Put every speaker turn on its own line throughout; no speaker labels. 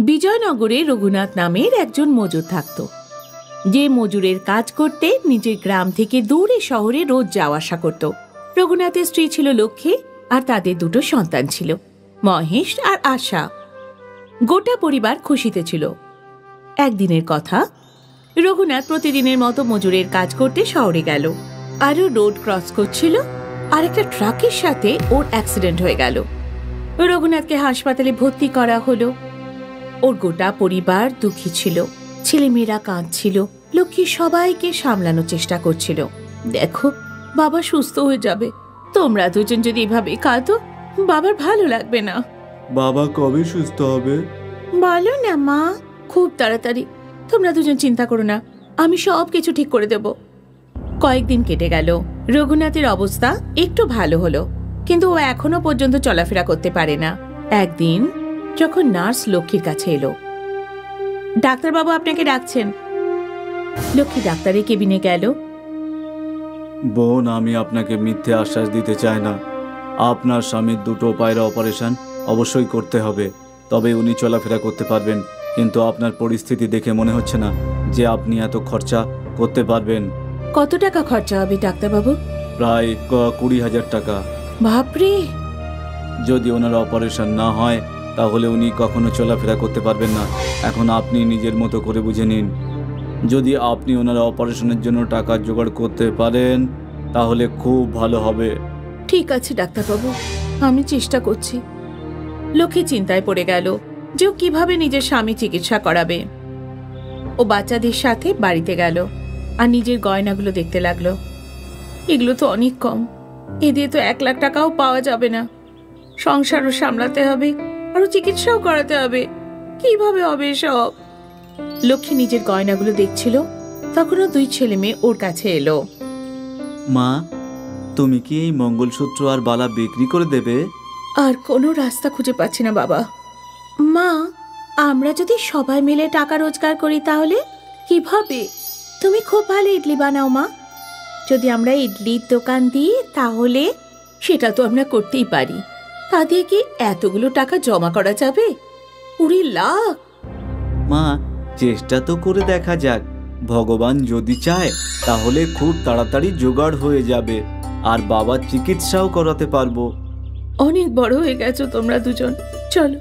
বিজয়নগরে রঘুনাথ নামের একজন মজুর থাকত, যে মজুরের কাজ করতে নিজের গ্রাম থেকে দূরে শহরে রোজ যাওয়া আসা করত। রঘুনাথের স্ত্রী ছিল লক্ষ্মী, আর তাদের দুটো সন্তান ছিল, মহেশ আর আশা। গোটা পরিবার খুশিতে ছিল। একদিনের কথা, রঘুনাথ প্রতিদিনের মতো মজুরের কাজ করতে শহরে গেল। আরও রোড ক্রস করছিল, আর একটা ট্রাকের সাথে ওর অ্যাক্সিডেন্ট হয়ে গেল। রঘুনাথকে হাসপাতালে ভর্তি করা হলো। ওর গোটা পরিবার দুঃখী ছিল, ছেলেমেয়েরা কাঁদছিল। লক্ষ্মী সবাইকে সামলানোর চেষ্টা করছিল। দেখো, বাবা সুস্থ হয়ে যাবে, তোমরা দুজন যদি এভাবে কাঁদো বাবার ভালো লাগবে না।
বাবা কবে সুস্থ হবে?
বলো না মা, খুব তাড়াতাড়ি। তোমরা দুজন চিন্তা করো না, আমি সব কিছু ঠিক করে দেব। কয়েকদিন কেটে গেল। রঘুনাথের অবস্থা একটু ভালো হলো, কিন্তু ও এখনো পর্যন্ত চলাফেরা করতে পারে না। একদিন যখন নার্স লক্ষ্মীর কাছে এলো, ডাক্তারবাবু আপনাকে ডাকছেন। লক্ষ্মী ডাক্তারের কেবিনে গেল।
বোন, আমি আপনাকে মিথ্যে আশ্বাস দিতে চাই না। আপনার স্বামীর দুটো পায়ের অপারেশন অবশ্যই করতে হবে, তবে উনি চলাফেরা করতে পারবেন। কিন্তু আপনার পরিস্থিতি দেখে মনে হচ্ছে না যে আপনি এত খরচা করতে পারবেন।
কত টাকা খরচা হবে ডাক্তারবাবু?
প্রায় 20,000 টাকা।
বাপরে!
যদি ওনার অপারেশন না হয় তাহলে উনি কখনো চলাফেরা করতে পারবেন না। এখন আপনি নিজের মতো করে বুঝে নিন। যদি আপনি ওনার অপারেশনের জন্য টাকা জোগাড় করতে পারেন তাহলে খুব ভালো হবে।
ঠিক আছে ডাক্তারবাবু, আমি চেষ্টা করছি। লক্ষ্মী চিন্তায় পড়ে গেল যে ও কিভাবে নিজের স্বামী চিকিৎসা করাবে। ও বাচ্চাদের সাথে বাড়িতে গেল আর নিজের গয়নাগুলো দেখতে লাগলো। এগুলো তো অনেক কম, এ দিয়ে তো 1 লাখ টাকাও পাওয়া যাবে না। সংসারও সামলাতে হবে, আরো চিকিৎসাও করাতে হবে, কিভাবে হবে সব? লক্ষ্মী নিজের গয়নাগুলো দেখছিল, তখনও 2 ছেলে মেয়ে ওর কাছে এলো।
মা, তুমি কি এই মঙ্গলসূত্র আর বালা বিক্রি করে দেবে?
আর কোনো রাস্তা খুঁজে পাচ্ছি না বাবা। মা, আমরা যদি সবাই মিলে টাকা রোজগার করি তাহলে কিভাবে? তুমি খুব ভালো ইডলি বানাও মা। যদি আমরা ইডলির দোকান দিই তাহলে সেটা তো আমরা করতেই পারি। তা দিয়ে কি এতগুলো টাকা জমা করা যাবে? 20 লাখ!
মা, চেষ্টা তো করে দেখা যাক। ভগবান যদি চায় তাহলে খুব তাড়াতাড়ি জোগাড় হয়ে যাবে, আর বাবার চিকিৎসাও করাতে পারবো।
অনেক বড় হয়ে গেছো তোমরা দুজন, চলো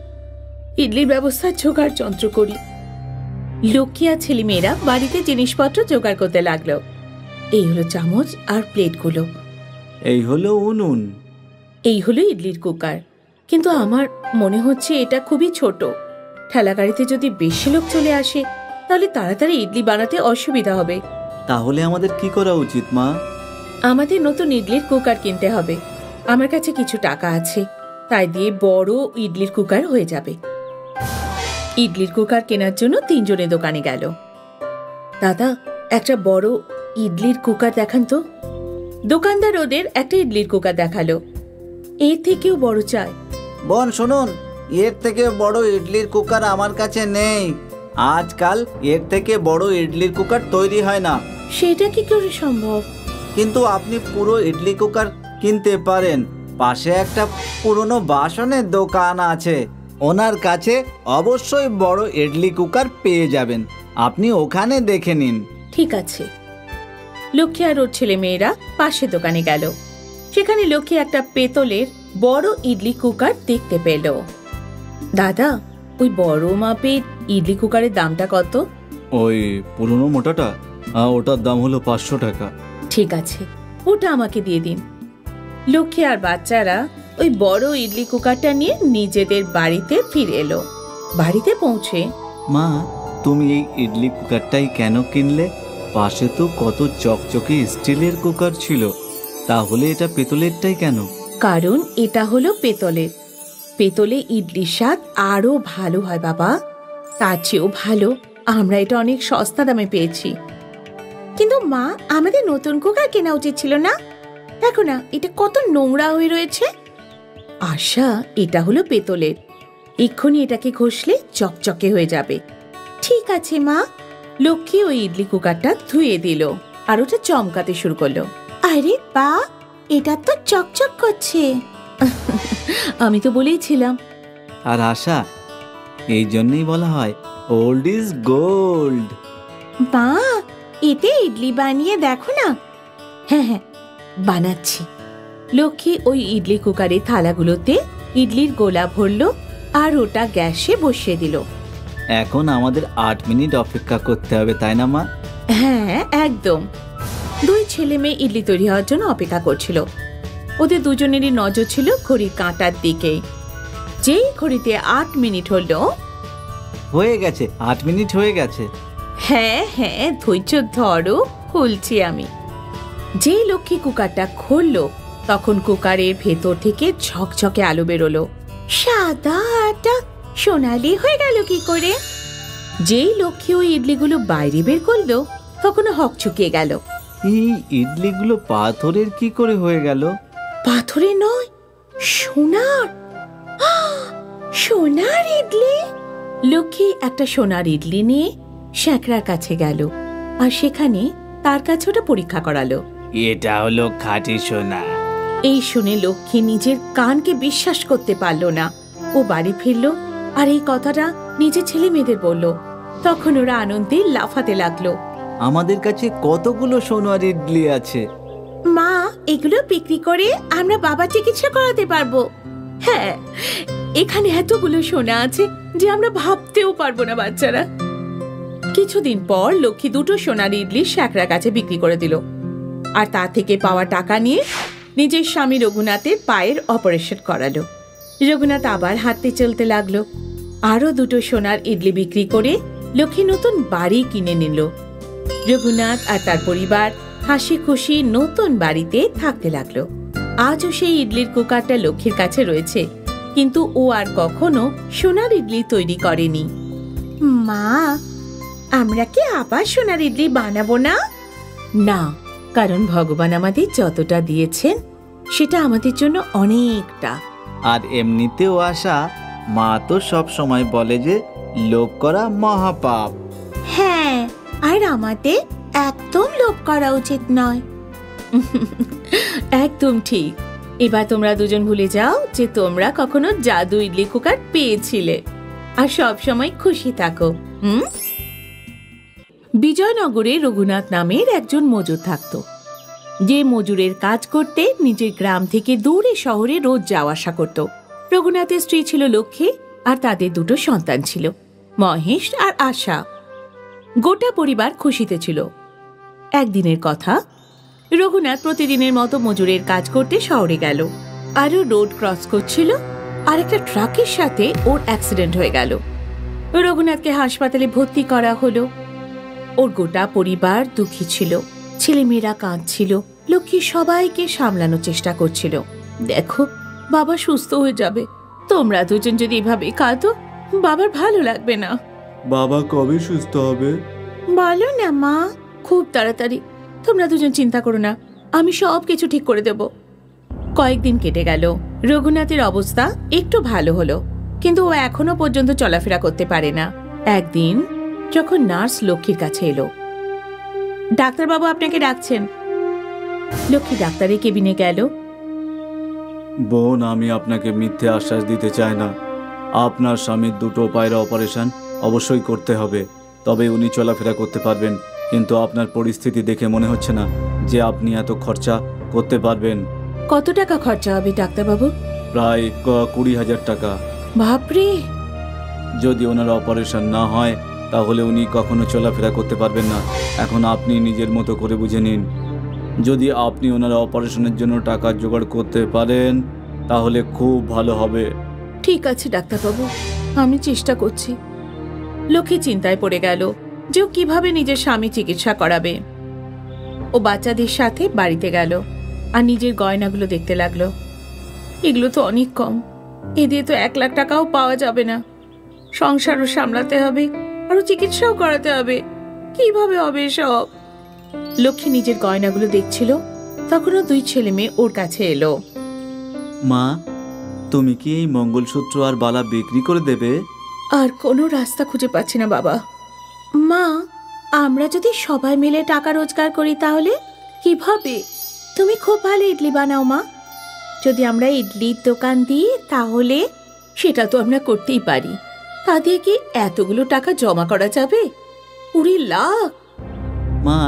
ইডলির ব্যবস্থার জোগাড় যন্ত্র করি। লক্ষ্মী আর ছেলেমেয়েরা বাড়িতে জিনিসপত্র জোগাড় করতে লাগলো। এই হলো চামচ আর প্লেটগুলো,
এই হলো উনুন,
এই হলো ইডলির কুকার। কিন্তু আমার মনে হচ্ছে এটা খুবই ছোট। ঠেলা গাড়িতে যদি বেশি লোক চলে আসে তাহলে তাড়াতাড়ি ইডলি বানাতে অসুবিধা হবে।
তাহলে আমাদের কি করা উচিত মা?
আমাদের নতুন ইডলির কুকার কিনতে হবে। আমার কাছে কিছু টাকা আছে, তাই দিয়ে বড় ইডলির কুকার হয়ে যাবে। ইডলির কুকার কেনার জন্য 3 জনে দোকানে গেল। দাদা, একটা বড় ইডলির কুকার দেখান তো। দোকানদার ওদের একটা ইডলির কুকার দেখালো। এর থেকেও বড় চাই।
বোন শুনুন, এর থেকে বড় ইডলির কুকার আমার কাছে নেই। আজকাল এর থেকে বড় ইডলির কুকার তৈরি হয় না।
সেটা কি করে সম্ভব?
কিন্তু আপনি পুরো ইডলি কুকার কিনতে পারেন। পাশে একটা পুরনো বাসনের দোকান আছে, ওনার কাছে অবশ্যই বড় ইডলি কুকার পেয়ে যাবেন। আপনি ওখানে দেখে নিন।
ঠিক আছে। লক্ষ্মী আর ওর ছেলে মেয়েরা পাশে দোকানে গেল। সেখানে লক্ষ্মী একটা পেতলের বড় ইডলি কুকার দেখতে পেল। দাদা, ওই বড় মাপের ইডলি কুকারের দামটা কত?
ওই পুরনো মোটাটা? ওটার দাম হলো 500 টাকা।
ঠিক আছে, ওটা আমাকে দিয়ে দিন। লক্ষ্মী আর বাচ্চারা ওই বড় ইডলি কুকারটা নিয়ে নিজেদের বাড়িতে ফিরে এলো। বাড়িতে পৌঁছে,
মা, তুমি এই ইডলি কুকারটাই কেন কিনলে? পাশে তো কত চকচকে স্টিলের কুকার ছিল, তাহলে এটা পেতলেরটাই কেন?
কারণ এটা হলো পেতলের। পেতলে ইডলির স্বাদ আরো ভালো হয় বাবা। তার চেয়েও ভালো আমরা এটা অনেক সস্তা দামে পেয়েছি। কিন্তু মা, আমাদের নতুন কুকার কেনা উচিত ছিল না? দেখো না, এটা কত নোংরা হয়ে রয়েছে। আশা, এটা হলো পেতলের, এক্ষুনি এটাকে ঘষলে চকচকে হয়ে যাবে। ঠিক আছে মা। লক্ষ্মী ওই ইডলি কুকারটা ধুয়ে দিল আর ওটা চমকাতে শুরু করলো। আরে বা, এটা তো চকচক করছে। আমি তো বলেইছিলাম।
আর আশা,
এই জন্যই বলা হয় ওল্ড ইজ গোল্ড।
মা, এতে ইডলি বানিয়ে দেখো না। হ্যাঁ হ্যাঁ, বানাচ্ছি। লক্ষ্মী ওই ইডলি কুকারের থালাগুলোতে ইডলির গোলা ভরল আর ওটা গ্যাসে বসিয়ে দিল।
এখন আমাদের 8 মিনিট অপেক্ষা করতে হবে, তাই না মা?
হ্যাঁ একদম। দুই ছেলে মেয়ে ইডলি তৈরি হওয়ার জন্য অপেক্ষা করছিল। ওদের দুজনেরই নজর ছিল ঘড়ির কাঁটার দিকে। যেই ঘড়িতে 8 মিনিট হলো,
হয়ে গেছে, 8 মিনিট হয়ে গেছে।
হ্যাঁ হ্যাঁ, ধৈর্য ধরো, খুলছি আমি। যেই লক্ষ্মী কুকারটা খুললো, তখন কুকারের ভেতর থেকে ঝকঝকে আলো বেরোলো। সাদা আটা সোনালি হয়ে গেল কি করে? যেই লক্ষ্মী ওই ইডলিগুলো বাইরে বের করলো, তখন হকচকিয়ে গেল।
এই ইডলিগুলো পাথরের কি করে হয়ে গেল?
পাথরে নয়, সোনার। সোনার ইডলি। লক্ষ্মী একটা সোনার ইডলি নিয়ে শ্যাকরার কাছে গেল আর সেখানে তার কাছে ওটা পরীক্ষা করালো।
এটা হলো খাঁটি সোনা।
এই শুনে লক্ষ্মী নিজের কানকে বিশ্বাস করতে পারল না। ও বাড়ি ফিরল আর এই কথাটা নিজের ছেলে মেয়েদের বলল। তখন ওরা আনন্দে লাফাতে লাগলো।
আমাদের কাছে কতগুলো সোনার ইডলি আছে।
মা, এগুলো বিক্রি করে আমরা বাবার চিকিৎসা করাতে পারবো। হ্যাঁ, এখানে এতগুলো সোনা আছে যে আমরা ভাবতেও পারবো না বাচ্চারা। কিছুদিন পর লক্ষ্মী দুটো সোনার ইডলি শ্যাকরার কাছে বিক্রি করে দিল আর তা থেকে পাওয়া টাকা নিয়ে নিজের স্বামী রঘুনাথের পায়ের অপারেশন করালো। রঘুনাথ আবার হাঁটতে চলতে লাগলো। আরো দুটো সোনার ইডলি বিক্রি করে লক্ষ্মী নতুন বাড়ি কিনে নিল। রঘুনাথ আর তার পরিবার হাসি খুশি নতুন বাড়িতে থাকতে লাগলো। আজও সেই ইডলির কুকারটা লক্ষ্মীর কাছে রয়েছে, কিন্তু ও আর কখনো সোনার ইডলি তৈরি করেনি। মা, আমরা কি আবার সোনার ইডলি বানাবো না? না, কারণ ভগবান আমাদের যতটা দিয়েছেন সেটা আমাদের জন্য অনেকটা।
আর এমনিতেও আশা, মা তো সব সময় বলে যে লোভ করা মহাপাপ।
হ্যাঁ, আর আমাদের একদম লোভ করা উচিত নয়। একদম ঠিক। এবার তোমরা দুজন ভুলে যাও যে তোমরা কখনো জাদু ইডলি কুকার পেয়েছিলে আর সব সময় খুশি থাকো। বিজয়নগরে রঘুনাথ নামের একজন মজুর থাকত, যে মজুরের কাজ করতে নিজের গ্রাম থেকে দূরে শহরে রোজ যাওয়া আসা করত। রঘুনাথের স্ত্রী ছিল লক্ষ্মী আর তাদের দুটো সন্তান ছিল, মহেশ আর আশা। গোটা পরিবার খুশিতে ছিল। একদিনের কথা, রঘুনাথ প্রতিদিনের মতো মজুরের কাজ করতে শহরে গেল। আরও রোড ক্রস করছিল আর একটা ট্রাকের সাথে ওর অ্যাক্সিডেন্ট হয়ে গেল। রঘুনাথকে হাসপাতালে ভর্তি করা হলো। ওর গোটা পরিবার দুঃখী ছিল, ছেলেমেয়েরা কাঁদছিল। লক্ষ্মী সবাইকে সামলানোর চেষ্টা করছিল। দেখো, বাবা সুস্থ হয়ে যাবে। তোমরা দুজন যদি এভাবে কাঁদো, বাবার ভালো লাগবে না।
বাবা কবে সুস্থ হবে?
বলো না মা, খুব তাড়াতাড়ি। তোমরা দুজন চিন্তা করো না, আমি সব কিছু ঠিক করে দেব। কয়েকদিন কেটে গেল। রঘুনাথের অবস্থা একটু ভালো হলো, কিন্তু ও এখনো পর্যন্ত চলাফেরা করতে পারে না। একদিন যখন নার্স লক্ষ্মীর কাছে এলো, ডাক্তারবাবু আপনাকে ডাকছেন। লক্ষ্মী ডাক্তারের কেবিনে গেল।
বোন, আমি আপনাকে মিথ্যে আশ্বাস দিতে চাই না। আপনার স্বামীর দুটো পায়ের অপারেশন অবশ্যই করতে হবে, তবে উনি চলাফেরা করতে পারবেন। কিন্তু আপনার পরিস্থিতি দেখে মনে হচ্ছে না যে আপনি এত খরচা করতে পারবেন।
কত টাকা খরচা হবে ডাক্তারবাবু?
প্রায় 20,000 টাকা।
বাপরে!
যদি ওনার অপারেশন না হয় তাহলে উনি কখনো চলাফেরা করতে পারবেন না। এখন আপনি নিজের মতো করে বুঝে নিন। যদি আপনি ওনার অপারেশনের জন্য টাকা জোগাড় করতে পারেন তাহলে খুব ভালো হবে।
ঠিক আছে ডাক্তারবাবু, আমি চেষ্টা করছি। লক্ষ্মী চিন্তায় পড়ে গেল যে ও কিভাবে নিজের স্বামী চিকিৎসা করাবে। ও বাচ্চাদের সাথে বাড়িতে গেল আর নিজের গয়নাগুলো দেখতে লাগলো। এগুলো তো অনেক কম, এ দিয়ে তো 1 লাখ টাকাও পাওয়া যাবে না। সংসারও সামলাতে হবে, আরো চিকিৎসাও করাতে হবে। কিভাবে হবে সব? লক্ষ্মী নিজের গয়নাগুলো দেখছিল, তখনও 2 ছেলে মেয়ে ওর কাছে এলো।
মা, তুমি কি এই মঙ্গলসূত্র আর বালা বিক্রি করে দেবে?
আর কোনো রাস্তা খুঁজে পাচ্ছি না বাবা। মা, আমরা যদি সবাই মিলে টাকা রোজগার করি তাহলে কিভাবে? তুমি খুব ভালো ইডলি বানাও মা। যদি আমরা ইডলির দোকান দিই তাহলে সেটা তো আমরা করতেই পারি। তা দিয়ে কি এতগুলো টাকা জমা করা যাবে? 20 লাখ!
মা,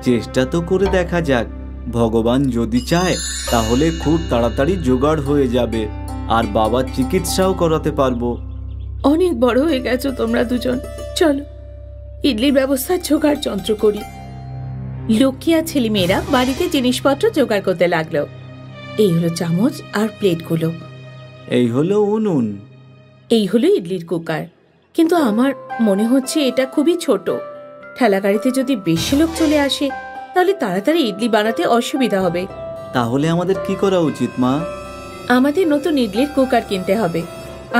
চেষ্টা তো করে দেখা যাক। ভগবান যদি চায় তাহলে খুব তাড়াতাড়ি জোগাড় হয়ে যাবে, আর বাবার চিকিৎসাও করাতে পারবো।
অনেক বড় হয়ে গেছো তোমরা দুজন, চলো ইডলির ব্যবস্থার জোগাড় যন্ত্র করি। লক্ষ্মী আর ছেলেমেয়েরা বাড়িতে জিনিসপত্র জোগাড় করতে লাগলো। এই হলো চামচ আর প্লেটগুলো,
এই হলো উনুন,
এই হলো ইডলির কুকার। কিন্তু আমার মনে হচ্ছে এটা খুবই ছোট। ঠেলা গাড়িতে যদি বেশি লোক চলে আসে তাহলে তাড়াতাড়ি ইডলি বানাতে অসুবিধা হবে।
তাহলে আমাদের কি করা উচিত মা?
আমাদের নতুন ইডলির কুকার কিনতে হবে।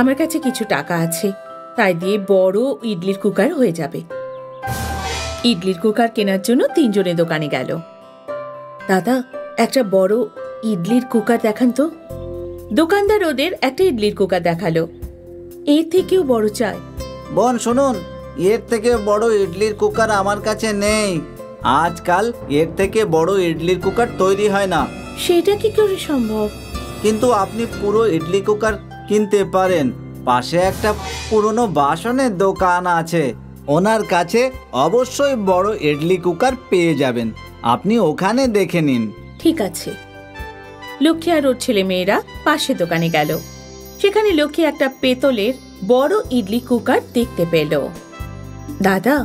আমার কাছে কিছু টাকা আছে, তাই দিয়ে বড় ইডলির কুকার হয়ে যাবে। ইডলির কুকার কেনার জন্য 3 জনে দোকানে গেল। দাদা, একটা বড় ইডলির কুকার দেখান তো। দোকানদার ওদের একটা ইডলির কুকার দেখালো। এর থেকেও বড় চাই।
বোন শুনুন, এর থেকে বড় ইডলির কুকার আমার কাছে নেই। আজকাল এর থেকে বড় ইডলির কুকার তৈরি হয় না।
সেটা কি করে সম্ভব?
কিন্তু আপনি পুরো ইডলি কুকার কিনতে পারেন। পাশে একটা পুরনো বাসনের দোকান আছে, ওনার কাছে অবশ্যই বড় ইডলি কুকার পেয়ে যাবেন। আপনি ওখানে দেখে নিন।
ঠিক আছে। লক্ষ্মী আর ওর ছেলে মেয়েরা পাশে দোকানে গেল। সেখানে লক্ষ্মী একটা পেতলের বড় ইডলি কুকার দেখতে পেল। দাদা,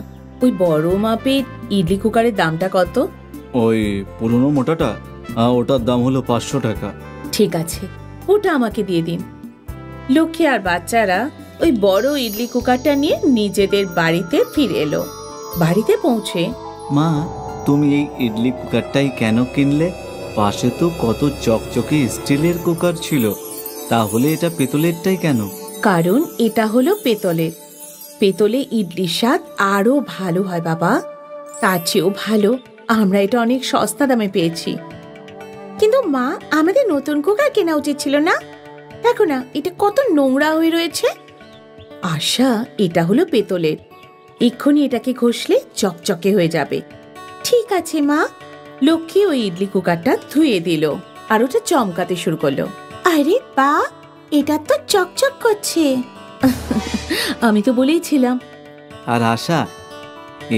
ওই বড় মাপের ইডলি কুকারের দামটা কত?
ওই পুরনো মোটাটা? ওটার দাম হলো 500 টাকা।
ঠিক আছে, ওটা আমাকে দিয়ে দিন। লক্ষ্মী আর বাচ্চারা ওই বড় ইডলি কুকারটা নিয়ে নিজেদের বাড়িতে ফিরে এলো। বাড়িতে পৌঁছে,
মা, তুমি এই ইডলি কুকারটাই কেন কিনলে? পাশে তো কত চকচকে স্টিলের কুকার ছিল, তাহলে এটা পেতলেরটাই কেন?
কারণ এটা হলো পেতলের। পেতলে ইডলির স্বাদ আরো ভালো হয় বাবা। তার চেয়েও ভালো আমরা এটা অনেক সস্তা দামে পেয়েছি। কিন্তু মা, আমাদের নতুন কুকার কেনা উচিত ছিল না? দেখো না, এটা কত নোংরা হয়ে রয়েছে। আশা, এটা হলো পেতলের। এক্ষুনি এটাকে ঘষলে চকচকে হয়ে যাবে। ঠিক আছে মা। লক্ষ্মী ওই ইডলি কুকারটা ধুয়ে দিল আর ওটা চমকাতে শুরু করলো। আরে বা, এটা তো চকচক করছে। আমি তো বলেইছিলাম।
আর আশা,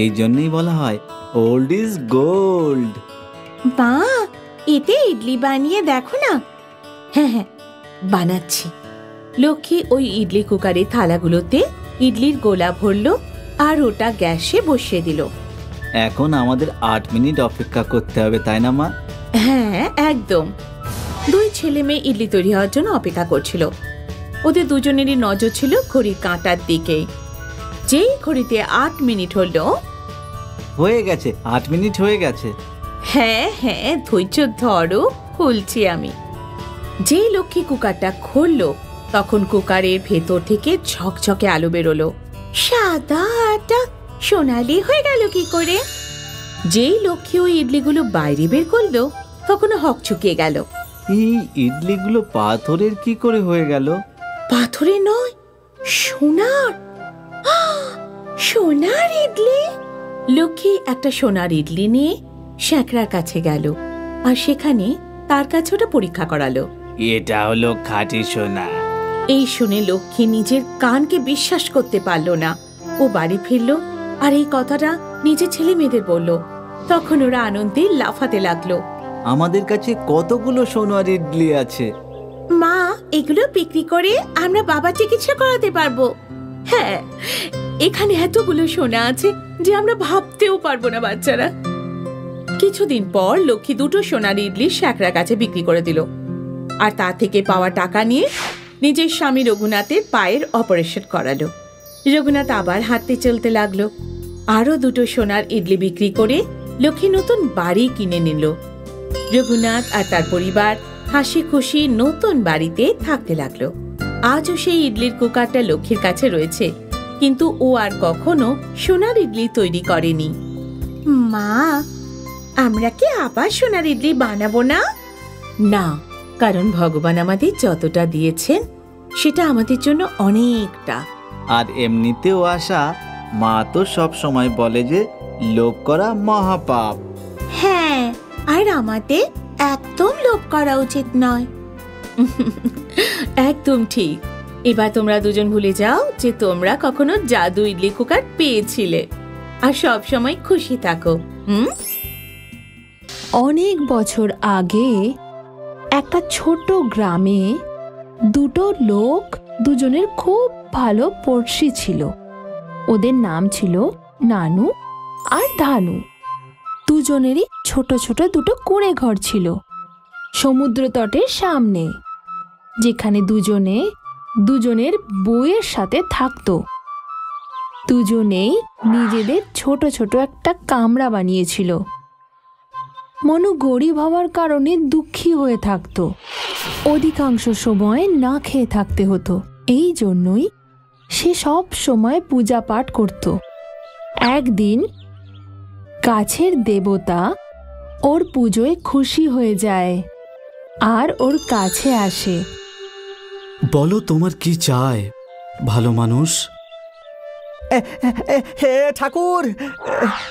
এই জন্যই বলা হয় ওল্ড ইজ গোল্ড।
মা, এতে ইডলি বানিয়ে দেখো না। হ্যাঁ হ্যাঁ, বানাচ্ছি। লক্ষ্মী ওই ইডলি কুকারের থালাগুলোতে ইডলির গোলা ভরলো আর ওটা গ্যাসে বসিয়ে দিল।
এখন আমাদের 8 মিনিট অপেক্ষা করতে হবে, তাই না মা?
হ্যাঁ একদম। 2 ছেলে মেয়ে ইডলি তৈরি হওয়ার জন্য অপেক্ষা করছিল। ওদের দুজনেরই নজর ছিল ঘড়ির কাঁটার দিকে। যেই ঘড়িতে 8 মিনিট হলো,
হয়ে গেছে, 8 মিনিট হয়ে গেছে।
হ্যাঁ হ্যাঁ, ধৈর্য ধরো, খুলছি আমি। যেই লক্ষ্মী কুকারটা খুললো, তখন কুকারের ভেতর থেকে ঝকঝকে আলো বেরোলো। সাদা আটা সোনালি হয়ে গেল কি করে? যেই লক্ষ্মী ওই ইডলিগুলো বাইরে বের করলো, তখন হকচকিয়ে গেল।
এই ইডলিগুলো পাথরের কি করে হয়ে গেল?
পাথরে নয়, সোনার। সোনার ইডলি! লক্ষ্মী একটা সোনার ইডলি নিয়ে শ্যাকরার কাছে গেল আর সেখানে তার কাছে ওটা পরীক্ষা করালো।
এটা হলো খাঁটি সোনা।
এই শুনে লক্ষ্মী নিজের কানকে বিশ্বাস করতে পারল না। ও বাড়ি ফিরল আর এই কথাটা নিজের ছেলে মেয়েদের বলল। তখন ওরা আনন্দে লাফাতে লাগলো।
আমাদের কাছে কতগুলো সোনার ইডলি আছে।
মা, এগুলো বিক্রি করে আমরা বাবা চিকিৎসা করাতে পারবো। হ্যাঁ, এখানে এতগুলো সোনা আছে যে আমরা ভাবতেও পারবো না বাচ্চারা। কিছুদিন পর লক্ষ্মী 2টো সোনার ইডলি শ্যাকরার কাছে বিক্রি করে দিল আর তা থেকে পাওয়া টাকা নিয়ে নিজের স্বামী রঘুনাথের পায়ের অপারেশন করালো। রঘুনাথ আবার হাঁটতে চলতে লাগলো। আরো 2টো সোনার ইডলি বিক্রি করে লক্ষ্মী নতুন বাড়ি কিনে নিল। রঘুনাথ আর তার পরিবার হাসি খুশি নতুন বাড়িতে থাকতে লাগলো। আজও সেই ইডলির কুকারটা লক্ষ্মীর কাছে রয়েছে, কিন্তু ও আর কখনো সোনার ইডলি তৈরি করেনি। মা, আমরা কি আবার সোনার ইডলি বানাবো না? না, কারণ ভগবান আমাদের যতটা দিয়েছেন সেটা আমাদের জন্য অনেকটা।
আর এমনিতেও আশা, মা তো সব সময় বলে যে লোভ করা মহাপাপ।
হ্যাঁ, আর আমাদের একদম লোভ করা উচিত নয়। একদম ঠিক। এবার তোমরা দুজন ভুলে যাও যে তোমরা কখনো জাদু ইডলি কুকার পেয়েছিলে, আর সব সময় খুশি থাকো।
অনেক বছর আগে একটা ছোট গ্রামে দুটো লোক দুজনের খুব ভালো পড়শি ছিল। ওদের নাম ছিল নানু আর ধানু। দুজনেরই ছোট ছোট দুটো কুঁড়ে ঘর ছিল সমুদ্র তটের সামনে, যেখানে দুজনে দুজনের বউয়ের সাথে থাকতো। দুজনেই নিজেদের ছোট ছোট একটা কামরা বানিয়েছিল। মনু গরিব হওয়ার কারণে দুঃখী হয়ে থাকতো। অধিকাংশ সময় না খেয়ে থাকতে হতো। এই জন্যই সে সব সময় পূজা পাঠ করত। একদিন গাছের দেবতা ওর পুজোয় খুশি হয়ে যায় আর ওর কাছে আসে।
বলো তোমার কি চাই, ভালো মানুষ?
হে ঠাকুর,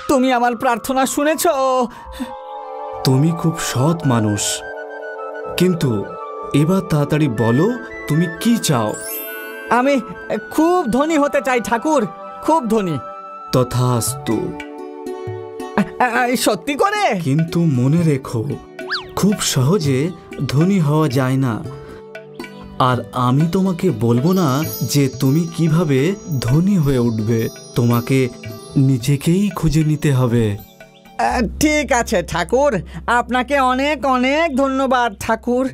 তুমি আমার প্রার্থনা শুনেছ।
তুমি খুব সৎ মানুষ, কিন্তু এবার তাড়াতাড়ি বলো তুমি কি চাও।
আমি খুব ধনী হতে চাই ঠাকুর, খুব ধনী।
তথাস্তু।
সত্যি করে?
কিন্তু মনে রেখো, খুব সহজে ধনী হওয়া যায় না। আর আমি তোমাকে বলবো না যে তুমি কিভাবে ধনী হয়ে উঠবে। তোমাকে নিজেকেই খুঁজে নিতে হবে।
ঠিক আছে ঠাকুর, আপনাকে অনেক অনেক ধন্যবাদ ঠাকুর।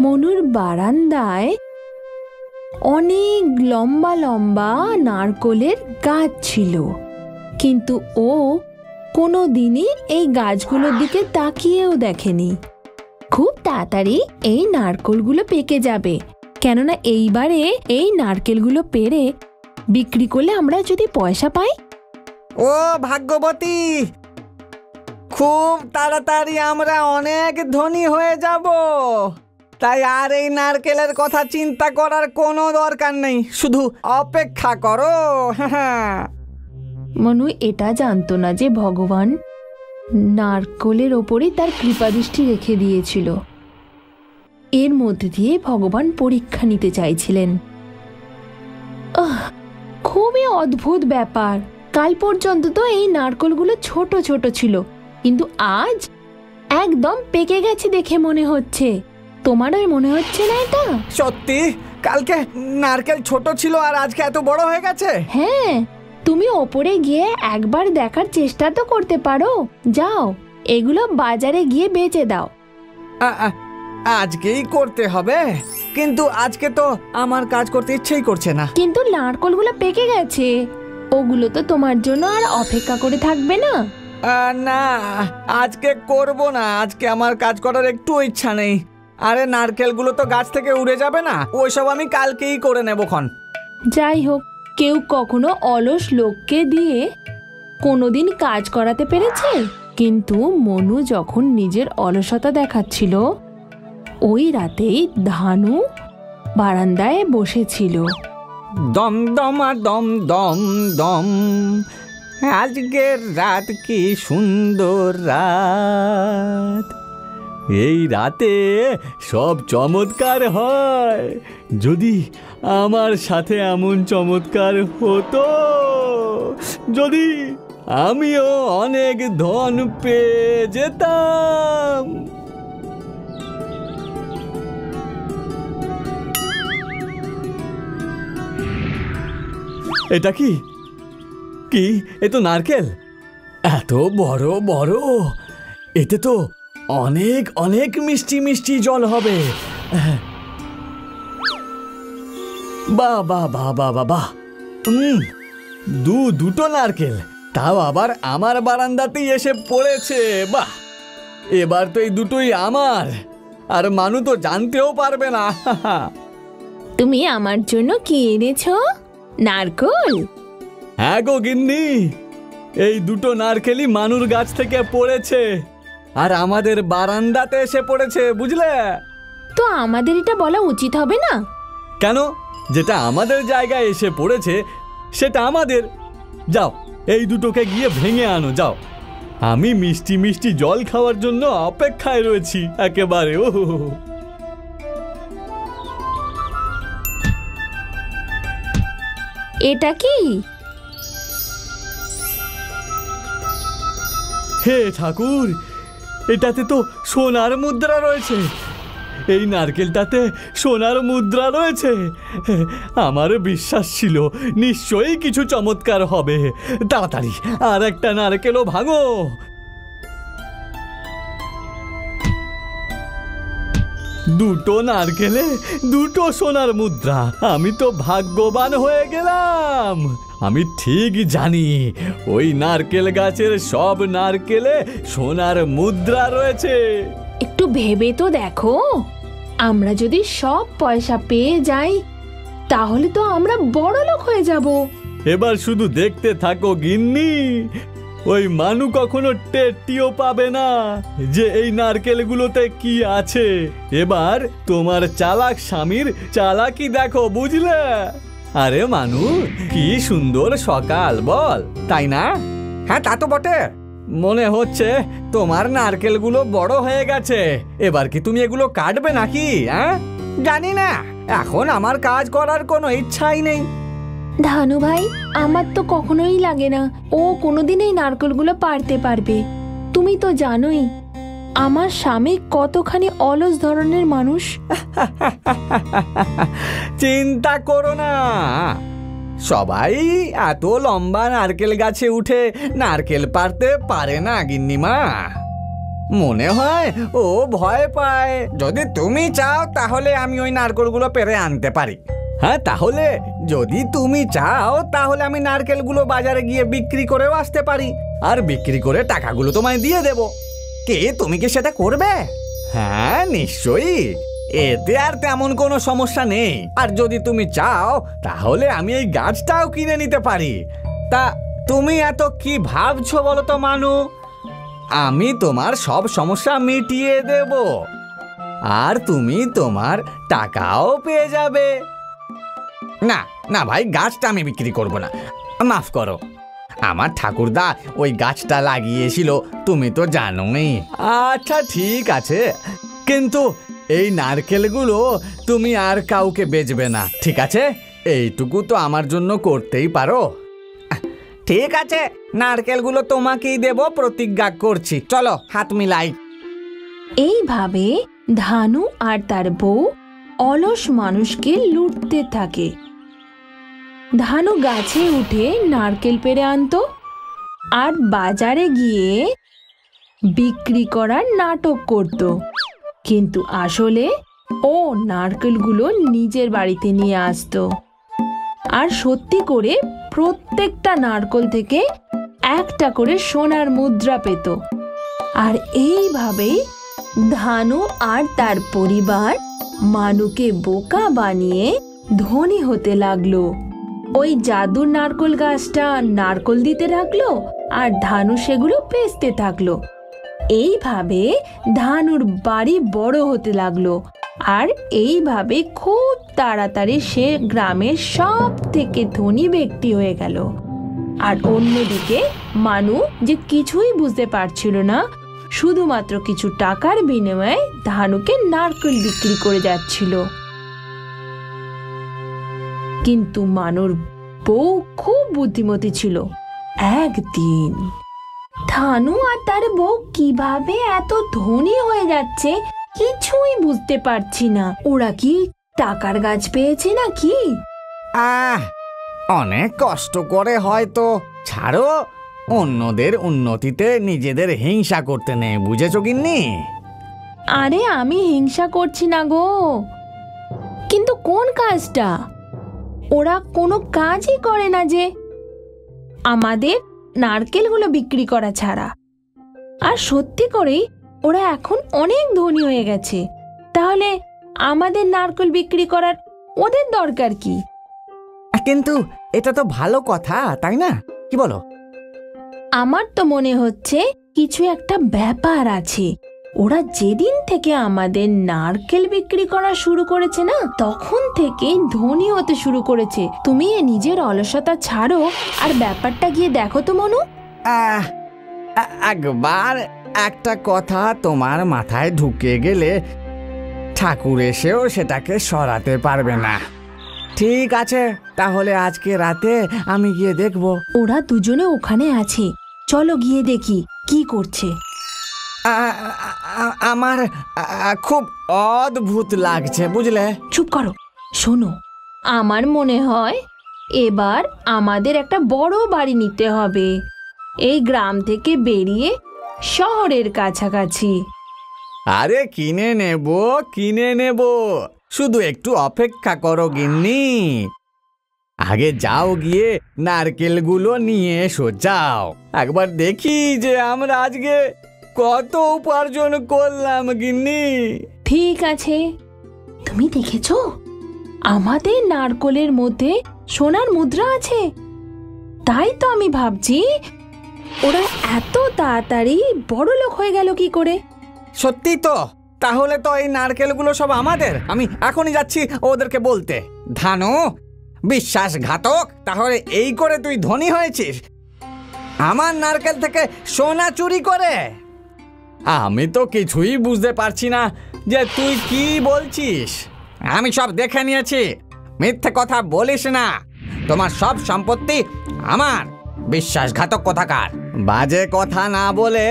মনুর বারান্দায় অনেক লম্বা লম্বা নারকোলের গাছ ছিল, কিন্তু ও কোনো দিনই এই গাছগুলোর দিকে তাকিয়েও দেখেনি। খুব তাড়াতাড়ি এই নারকেলগুলো পেকে যাবে, কেননা এইবারে এই নারকেলগুলো পেরে বিক্রি করলে আমরা যদি পয়সা পাই।
ও ভাগ্যবতী, খুব তাড়াতাড়ি আমরা অনেক ধনী হয়ে যাব। তাই আর এই নারকেলের কথা চিন্তা করার কোনো দরকার নেই, শুধু অপেক্ষা করো।
মনু এটা জানতো না যে ভগবান নারকেলের ওপরই তার কৃপাদৃষ্টি রেখে দিয়েছিল। এর মধ্যে দিয়ে ভগবান পরীক্ষা নিতে চাইছিলেন। খুবই অদ্ভুত ব্যাপার। কাল পর্যন্ত তো এই নারকেলগুলো ছোট ছোট ছিল, কিন্তু আজ একদম পেকে গেছে দেখে মনে হচ্ছে। তোমারও মনে হচ্ছে না এটা?
সত্যি কালকে নারকেল ছোট ছিল আর আজকে এত বড় হয়ে গেছে?
হ্যাঁ, তুমি ওপরে গিয়ে একবার দেখার চেষ্টা তো করতে পারো। যাও, এগুলো বাজারে গিয়ে বেচে দাও।
আজকেই করতে হবে, কিন্তু আজকে তো আমার কাজ করতে ইচ্ছেই করছে না।
কিন্তু নারকেলগুলো পেকে গেছে, ওগুলো তো তোমার জন্য আর অপেক্ষা করে থাকবে না।
না, আজকে করব না। আজকে আমার কাজ করার একটু ইচ্ছা নেই। আরে নারকেলগুলো তো গাছ থেকে উড়ে যাবে না, ওইসব আমি কালকেই করে নেবক্ষণ।
যাই হোক, কেউ কখনো অলস লোককে দিয়ে কোনোদিন কাজ করাতে পেরেছে? কিন্তু মনু যখন নিজের অলসতা দেখাচ্ছিল, ওই রাতেই ধানু বারান্দায় বসেছিল।
দম দমা দম দম দম, আজকের রাত কি সুন্দর রাত। এই রাতে সব চমৎকার হয়। যদি আমার সাথে এমন চমৎকার হতো, যদি আমিও অনেক ধন পেয়ে যেতাম। এটা কি কি এ তো নারকেল, এত বড় বড়। এতে তো অনেক অনেক মিষ্টি মিষ্টি জল হবে। বাহ বাহ বাহ বাহ বাহ বাহ। দুটো নারকেল, তাও আবার আমার বারান্দাতেই এসে পড়েছে। বাহ, এবার তো এই দুটোই আমার, আর মানু তো জানতেও পারবে না।
তুমি আমার জন্য কি এনেছো? নারকেল?
হ্যাঁ গো গিন্নি, এই দুটো নারকেলই মানুর গাছ থেকে পড়েছে আর আমাদের বারান্দাতে এসে পড়েছে, বুঝলে?
তো আমাদের এটা বলা উচিত হবে না?
কেন? যেটা আমাদের জায়গায় এসে পড়েছে সেটা আমাদের। যাও, এই দুটোকে গিয়ে ভেঙে আনো, যাও। আমি মিষ্টি মিষ্টি জল খাওয়ার জন্য অপেক্ষায় রয়েছি একেবারে। ও
এটা কি?
হে ঠাকুর, এটাতে তো সোনার মুদ্রা রয়েছে। এই নারকেলটাতে সোনার মুদ্রা রয়েছে। আমার বিশ্বাস ছিল নিশ্চয়ই কিছু চমৎকার হবে। তাড়াতাড়ি আর একটা নারকেলও ভাঙো। দুটো নারকেলে দুটো সোনার মুদ্রা। আমি তো ভাগ্যবান হয়ে গেলাম। আমি ঠিক জানি ওই নারকেল গাছের সব নারকেলে সোনার মুদ্রা রয়েছে।
একটু ভেবে তো দেখো, আমরা যদি সব পয়সা পেয়ে যাই তাহলে তো আমরা বড়লোক হয়ে যাব।
এবার শুধু দেখতে থাকো গিন্নি, ওই মানু কখনো টেরটিও পাবে না যে এই নারকেলগুলোতে কি আছে। এবার তোমার চালাক স্বামীর চালাকি দেখো, বুঝলে? আরে মানু, কি সুন্দর সকাল বল, তাই না?
হ্যাঁ, তা তো বটে।
মনে হচ্ছে তোমার নারকেলগুলো বড় হয়ে গেছে। এবার কি তুমি এগুলো কাটবে নাকি? হ্যাঁ,
জানি না, এখন আমার কাজ করার কোনো ইচ্ছাই নেই।
ধানু ভাই, আমার তো কখনোই লাগে না ও কোনোদিন এই নারকেলগুলো পারতে পারবে। তুমি তো জানোই আমার স্বামী কতখানি অলস ধরনের মানুষ।
চিন্তা করো না, সবাই এত লম্বা নারকেল গাছে উঠে নারকেল পারতে পারে না গিন্নিমা। মনে হয় ও ভয় পায়।
যদি তুমি চাও তাহলে আমি ওই নারকেলগুলো পেরে আনতে পারি।
হ্যাঁ, তাহলে
যদি তুমি চাও তাহলে আমি নারকেলগুলো বাজারে গিয়ে বিক্রি করেও আসতে পারি,
আর বিক্রি করে টাকাগুলো তোমায় দিয়ে দেব।
কে তুমি কি সেটা করবে?
হ্যাঁ, নিশ্চয়ই। এতে আর তেমন কোনো সমস্যা নেই। আর যদি তুমি চাও তাহলে আমি এই গাছটাও কিনে নিতে পারি।
তা তুমি এত কি ভাবছো বলো তো মানু?
আমি তোমার সব সমস্যা মিটিয়ে দেব, আর তুমি তোমার টাকাও পেয়ে যাবে।
না না ভাই, গাছটা আমি বিক্রি করব না। মাফ করো, আমার ঠাকুরদা ওই গাছটা লাগিয়েছিল, তুমি তো জানোই।
আচ্ছা ঠিক আছে, কিন্তু এই নারকেলগুলো তুমি আর কাউকে বেচবে না, ঠিক আছে? এইটুকু তো আমার জন্য করতেই পারো।
ঠিক আছে, নারকেলগুলো তোমাকেই দেব, প্রতিজ্ঞা করছি। চলো হাত মিলাই।
এইভাবে ধানু আর তার বউ অলস মানুষকে লুটতে থাকে। ধানু গাছে উঠে নারকেল পেড়ে আনতো আর বাজারে গিয়ে বিক্রি করার নাটক করত, কিন্তু আসলে ও নারকেলগুলো নিজের বাড়িতে নিয়ে আসতো আর সত্যি করে প্রত্যেকটা নারকেল থেকে একটা করে সোনার মুদ্রা পেত। আর এইভাবেই ধানু আর তার পরিবার মানুকে বোকা বানিয়ে ধনী হতে লাগলো। ওই জাদুর নারকেল গাছটা নারকেল দিতে থাকলো আর ধানু সেগুলো বেচতে থাকলো। এইভাবে ধানুর বাড়ি বড় হতে লাগলো, আর এইভাবে খুব তাড়াতাড়ি সে গ্রামের সব থেকে ধনী ব্যক্তি হয়ে গেল। আর অন্যদিকে মানু, যে কিছুই বুঝতে পারছিল না, শুধুমাত্র কিছু টাকার বিনিময়ে ধানুকে নারকেল বিক্রি করে যাচ্ছিল। কিন্তু মানুর বউ খুব বুদ্ধিমতী ছিল। একদিন ধানু আর তার বউ কিভাবে এত ধনী হয়ে যাচ্ছে কিছুই বুঝতে পারছি না। ওরা কি টাকার গাছ পেয়েছে নাকি?
অনেক কষ্ট করে হয়তো। ছাড়ো, অন্যদের উন্নতিতে নিজেদের হিংসা করতে নেই, বুঝেছো গিন্নি?
আরে আমি হিংসা করছি না গো, কিন্তু কোন কাজটা? ওরা কোনো কাজই করে না যে আমাদের নারকেলগুলো বিক্রি করা ছাড়া। আর সত্যি করেই ওরা এখন অনেক ধনী হয়ে গেছে, তাহলে আমাদের নারকেল বিক্রি করার ওদের দরকার কি?
কিন্তু এটা তো ভালো কথা, তাই না? কি বলো?
আমার তো মনে হচ্ছে কিছু একটা ব্যাপার আছে। ওরা যেদিন থেকে আমাদের নারকেল বিক্রি করা শুরু করেছে না, তখন থেকে ধনী হতে শুরু করেছে। তুমি নিজের অলসতা ছাড়ো আর ব্যাপারটা গিয়ে দেখো তো মনু।
একবার একটা কথা তোমার মাথায় ঢুকে গেলে ঠাকুর এসেও সেটাকে সরাতে পারবে না। ঠিক আছে, তাহলে আজকে রাতে আমি গিয়ে দেখব।
ওরা দুজনে ওখানে আছে, চলো গিয়ে দেখি কি করছে।
আমার খুব অদ্ভুত লাগছে, বুঝলে?
চুপ করো, শোনো, আমার মনে হয় এবার আমাদের একটা বড় বাড়ি নিতে হবে, এই গ্রাম থেকে বেরিয়ে শহরের কাছাকাছি।
আরে কিনে নেব, শুধু একটু অপেক্ষা করো গিন্নি। আগে যাও, গিয়ে নারকেলগুলো নিয়ে এসো, যাও। একবার দেখি যে আমরা আজকে কত উপার্জন করলাম গিন্নি।
ঠিক আছে, তুমি দেখেছো আমাদের নারকেলের মধ্যে সোনার মুদ্রা আছে? তাই তো আমি ভাবছি ওরা এত তাড়াতাড়ি বড় লোক হয়ে গেল কি করে।
সত্যি তো, তাহলে তো এই নারকেলগুলো সব আমাদের। আমি এখনই যাচ্ছি ওদেরকে বলতে। ধানু, বিশ্বাসঘাতক, তাহলে এই করে তুই ধনী হয়েছিস, আমার নারকেল থেকে সোনা চুরি করে? আমি তো কিছুই বুঝতে পারছি না যে তুই কি বলছিস। আমি সব দেখে নিয়েছি, মিথ্যে কথা বলিস না। তোমার সব সম্পত্তি আমার। বিশ্বাসঘাতক কোথাকার। বাজে কথা না বলে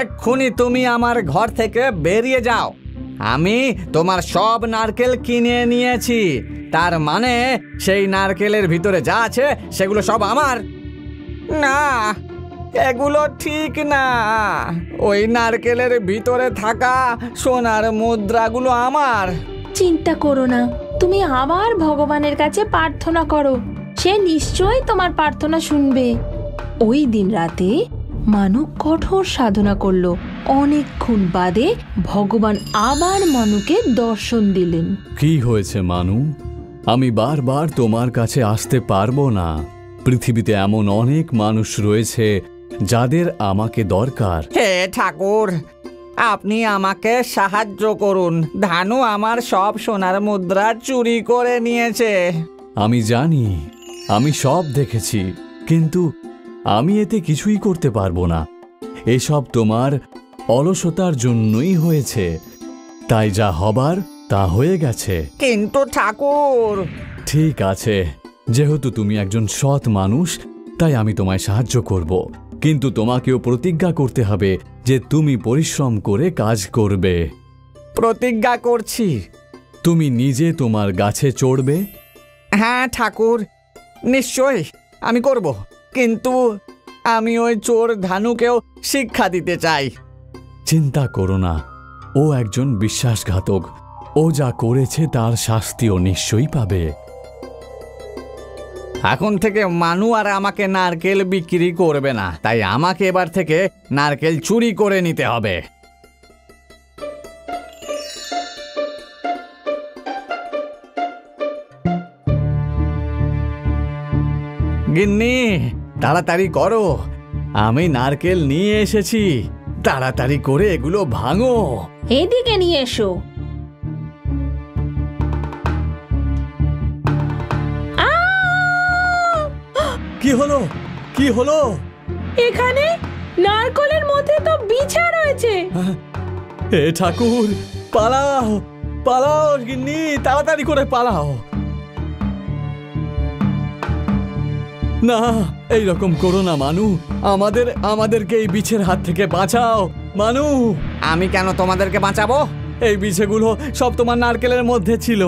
এক্ষুনি তুমি আমার ঘর থেকে বেরিয়ে যাও। আমি তোমার সব নারকেল কিনে নিয়েছি, তার মানে সেই নারকেলের ভিতরে যা আছে সেগুলো সব আমার। না, এগুলো ঠিক না। ওই নারকেলের ভিতরে থাকা সোনার মুদ্রাগুলো আমার।
চিন্তা করো না, তুমি আবার ভগবানের কাছে প্রার্থনা করো, সে নিশ্চয়ই তোমার প্রার্থনা শুনবে। ওই দিন রাতে মানু কঠোর সাধনা করলো। অনেকক্ষণ বাদে ভগবান আবার মানুকে দর্শন দিলেন।
কি হয়েছে মানু? আমি বারবার তোমার কাছে আসতে পারবো না। পৃথিবীতে এমন অনেক মানুষ রয়েছে যাদের আমাকে দরকার।
হে ঠাকুর, আপনি আমাকে সাহায্য করুন। ধানু আমার সব সোনার মুদ্রা চুরি করে নিয়েছে।
আমি জানি, আমি সব দেখেছি, কিন্তু আমি এতে কিছুই করতে পারবো না। এসব তোমার অলসতার জন্যই হয়েছে, তাই যা হবার তা হয়ে গেছে।
কিন্তু ঠাকুর।
ঠিক আছে, যেহেতু তুমি একজন সৎ মানুষ, তাই আমি তোমায় সাহায্য করব, কিন্তু তোমাকেও প্রতিজ্ঞা করতে হবে যে তুমি পরিশ্রম করে কাজ করবে।
প্রতিজ্ঞা করছি।
তুমি নিজে তোমার গাছে চড়বে?
হ্যাঁ ঠাকুর, নিশ্চয়ই আমি করব, কিন্তু আমি ওই চোর ধানুকেও শিক্ষা দিতে চাই।
চিন্তা করো না, ও একজন বিশ্বাসঘাতক। ও যা করেছে তার শাস্তিও নিশ্চয়ই পাবে।
এখন থেকে মানু আর আমাকে নারকেল বিক্রি করবে না, তাই আমাকে এবার থেকে নারকেল চুরি করে নিতে হবে। গিন্নি, তাড়াতাড়ি করো, আমি নারকেল নিয়ে এসেছি। তাড়াতাড়ি করে এগুলো ভাঙো।
এদিকে নিয়ে এসো।
কি হলো? কি হলো?
এখানে নারকেলের মধ্যে তো বিছা রয়েছে।
হে ঠাকুর, পালাও পালাও গিন্নি, তাড়াতাড়ি করে পালাও। না, এইরকম করো না মানু। আমাদেরকে এই বিছের হাত থেকে বাঁচাও মানু।
আমি কেন তোমাদেরকে বাঁচাবো?
এই বিছেগুলো সব তোমার নারকেলের মধ্যে ছিল।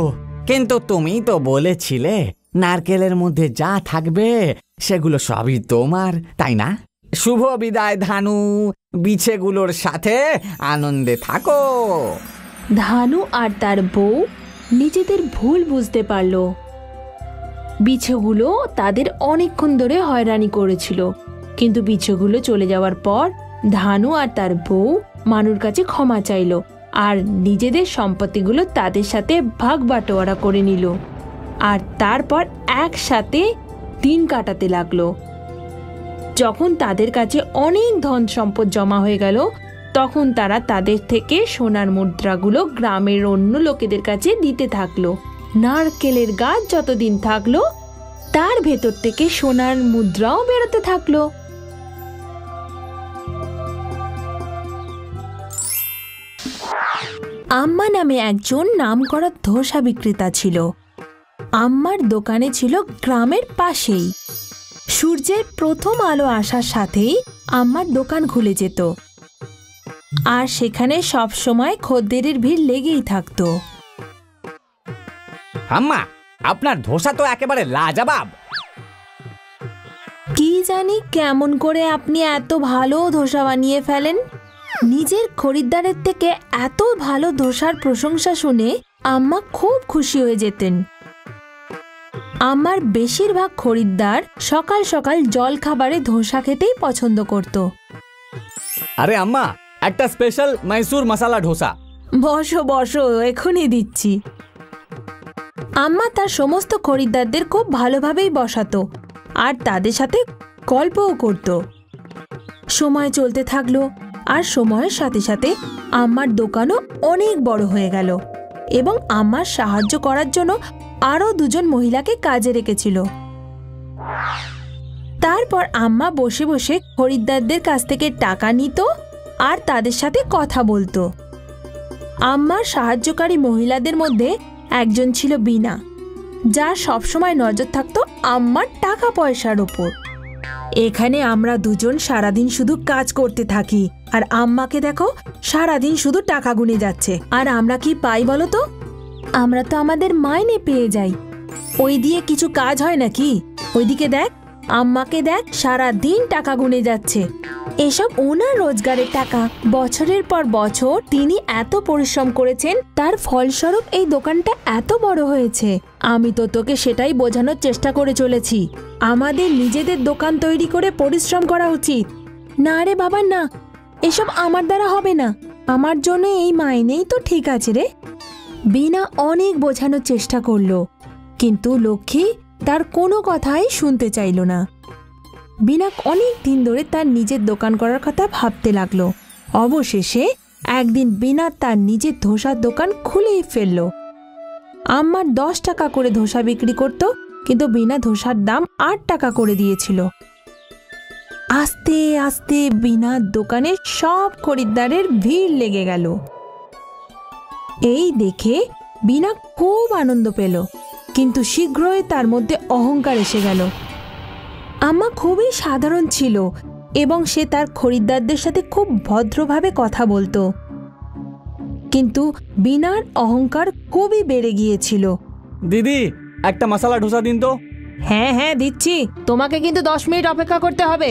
কিন্তু তুমি তো বলেছিলে নারকেলের মধ্যে যা থাকবে সেগুলো সবই তোমার, তাই না? শুভ বিদায় ধানু, বিছেগুলোর সাথে আনন্দে থাকো।
ধানু আর তার বউ নিজেদের ভুল বুঝতে পারলো। বিছেগুলো তাদের অনেকক্ষণ ধরে হয়রানি করেছিল, কিন্তু বিছেগুলো চলে যাওয়ার পর ধানু আর তার বউ মানুর কাছে ক্ষমা চাইল আর নিজেদের সম্পত্তিগুলো তাদের সাথে ভাগ বাটোয়ারা করে নিল। আর তারপর একসাথে দিন কাটাতে লাগলো। যখন তাদের কাছে অনেক ধন সম্পদ জমা হয়ে গেল, তখন তারা তাদের থেকে সোনার মুদ্রাগুলো গ্রামের অন্য লোকেদের কাছে দিতে থাকলো। নারকেলের গাছ যতদিন থাকলো, তার ভেতর থেকে সোনার মুদ্রাও বেরোতে থাকলো। আম্মা নামে একজন নামকরা ধোসা বিক্রেতা ছিল। আম্মার দোকানে ছিল গ্রামের পাশেই। সূর্যের প্রথম আলো আসার সাথেই আম্মার দোকান খুলে যেত, আর সেখানে সব সময় খদ্দেরের ভিড় লেগেই থাকতো।
আম্মা, আপনার ধোসা তো একেবারে লাজবাব।
কি জানি কেমন করে আপনি এত ভালো ধোসা বানিয়ে ফেলেন। নিজের খরিদ্দারের থেকে এত ভালো ধোসার প্রশংসা শুনে আম্মা খুব খুশি হয়ে যেতেন। আমার বেশিরভাগ খরিদ্দার সকাল সকাল জল খাবারে ধোসা খেতেই পছন্দ করত।
আরে আম্মা, একটা স্পেশাল মাইসুর মশলা ধোসা।
বসো বসো, এখনই দিচ্ছি। আম্মা তার সমস্ত খরিদ্দারদের খুব ভালোভাবেই বসাতো আর তাদের সাথে গল্পও করত। সময় চলতে থাকলো, আর সময়ের সাথে সাথে আম্মার দোকানও অনেক বড় হয়ে গেল এবং আম্মার সাহায্য করার জন্য আরও 2 জন মহিলাকে কাজে রেখেছিল। তারপর আম্মা বসে বসে খরিদ্দারদের কাছ থেকে টাকা নিত আর তাদের সাথে কথা বলতো। আম্মার সাহায্যকারী মহিলাদের মধ্যে একজন ছিল বিনা, যার সবসময় নজর থাকতো আম্মার টাকা পয়সার ওপর। এখানে আমরা 2 জন সারাদিন শুধু কাজ করতে থাকি, আর আম্মাকে দেখো সারাদিন শুধু টাকা গুনে যাচ্ছে। আর আমরা কি পাই বলো তো? আমরা তো আমাদের মাইনে পেয়ে যাই। ওই দিয়ে কিছু কাজ হয় নাকি? ওইদিকে দেখ, আম্মাকে দেখ, সারাদিন টাকা গুনে যাচ্ছে। এসব ওনার রোজগারের টাকা। বছরের পর বছর তিনি এত পরিশ্রম করেছেন, তার ফলস্বরূপ এই দোকানটা এত বড় হয়েছে। আমি তো তোকে সেটাই বোঝানোর চেষ্টা করে চলেছি। আমাদের নিজেদের দোকান তৈরি করে পরিশ্রম করা উচিত। না রে বাবা না, এসব আমার দ্বারা হবে না। আমার জন্য এই মাইনেই তো ঠিক আছে রে। বিনা অনেক বোঝানোর চেষ্টা করলো, কিন্তু লক্ষ্মী তার কোনো কথাই শুনতে চাইল না। বিনা অনেক দিন ধরে তার নিজের দোকান করার কথা ভাবতে লাগলো। অবশেষে একদিন বিনা তার নিজের ধোসার দোকান খুলেই ফেলল। আম্মার 10 টাকা করে ধোসা বিক্রি করত, কিন্তু বিনা ধোসার দাম 8 টাকা করে দিয়েছিল। আস্তে আস্তে বিনার দোকানে সব খরিদ্দারের ভিড় লেগে গেল। এই দেখে বিনা খুব আনন্দ পেল, কিন্তু শীঘ্রই তার মধ্যে অহংকার এসে গেল। আম্মা খুবই সাধারণ ছিল এবং সে তার খরিদ্দারদের সাথে খুব ভদ্রভাবে কথা বলতো, কিন্তু বিনার অহংকার খুবই বেড়ে গিয়েছিল।
দিদি, একটা মশলা ধোসা দিন তো।
হ্যাঁ হ্যাঁ দিচ্ছি, তোমাকে কিন্তু 10 মিনিট অপেক্ষা করতে হবে।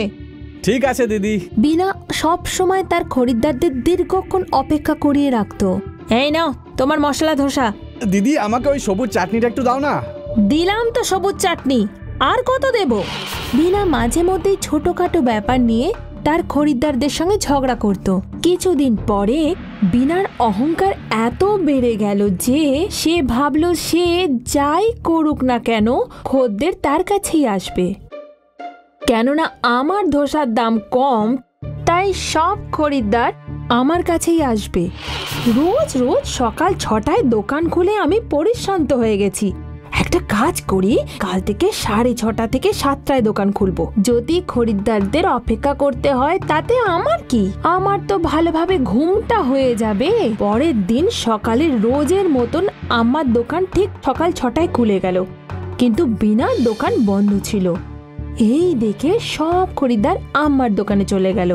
ঠিক আছে দিদি।
বিনা সব সময় তার খরিদ্দারদের দীর্ঘক্ষণ অপেক্ষা করিয়ে রাখতো। এই নাও তোমার মশলা ধোসা।
দিদি, আমাকে ওই সবুজ চাটনিটা একটু দাও না।
দিলাম তো সবুজ চাটনি, আর কত দেব? বিনা মাঝে মধ্যেই ছোটখাটো ব্যাপার নিয়ে তার খরিদ্দারদের সঙ্গে ঝগড়া করত। কিছুদিন পরে বিনার অহংকার এত বেড়ে গেল যে সে ভাবলো সে যাই করুক না কেন খদ্দের তার কাছেই আসবে। কেননা আমার ধোসার দাম কম, তাই সব খরিদ্দার আমার কাছেই আসবে। রোজ রোজ সকাল 6টায় দোকান খুলে আমি পরিশ্রান্ত হয়ে গেছি। একটা কাজ করি, কাল থেকে 6:30 থেকে 7টায় দোকান খুলবো। যদি খরিদ্দারদের অপেক্ষা করতে হয় তাতে আমার কি? আমার তো ভালোভাবে ঘুমটা হয়ে যাবে। পরের দিন সকালে রোজের মতন আমার দোকান ঠিক সকাল 6টায় খুলে গেল, কিন্তু বিনা দোকান বন্ধ ছিল। এই দেখে সব খরিদ্দার আম্মার দোকানে চলে গেল।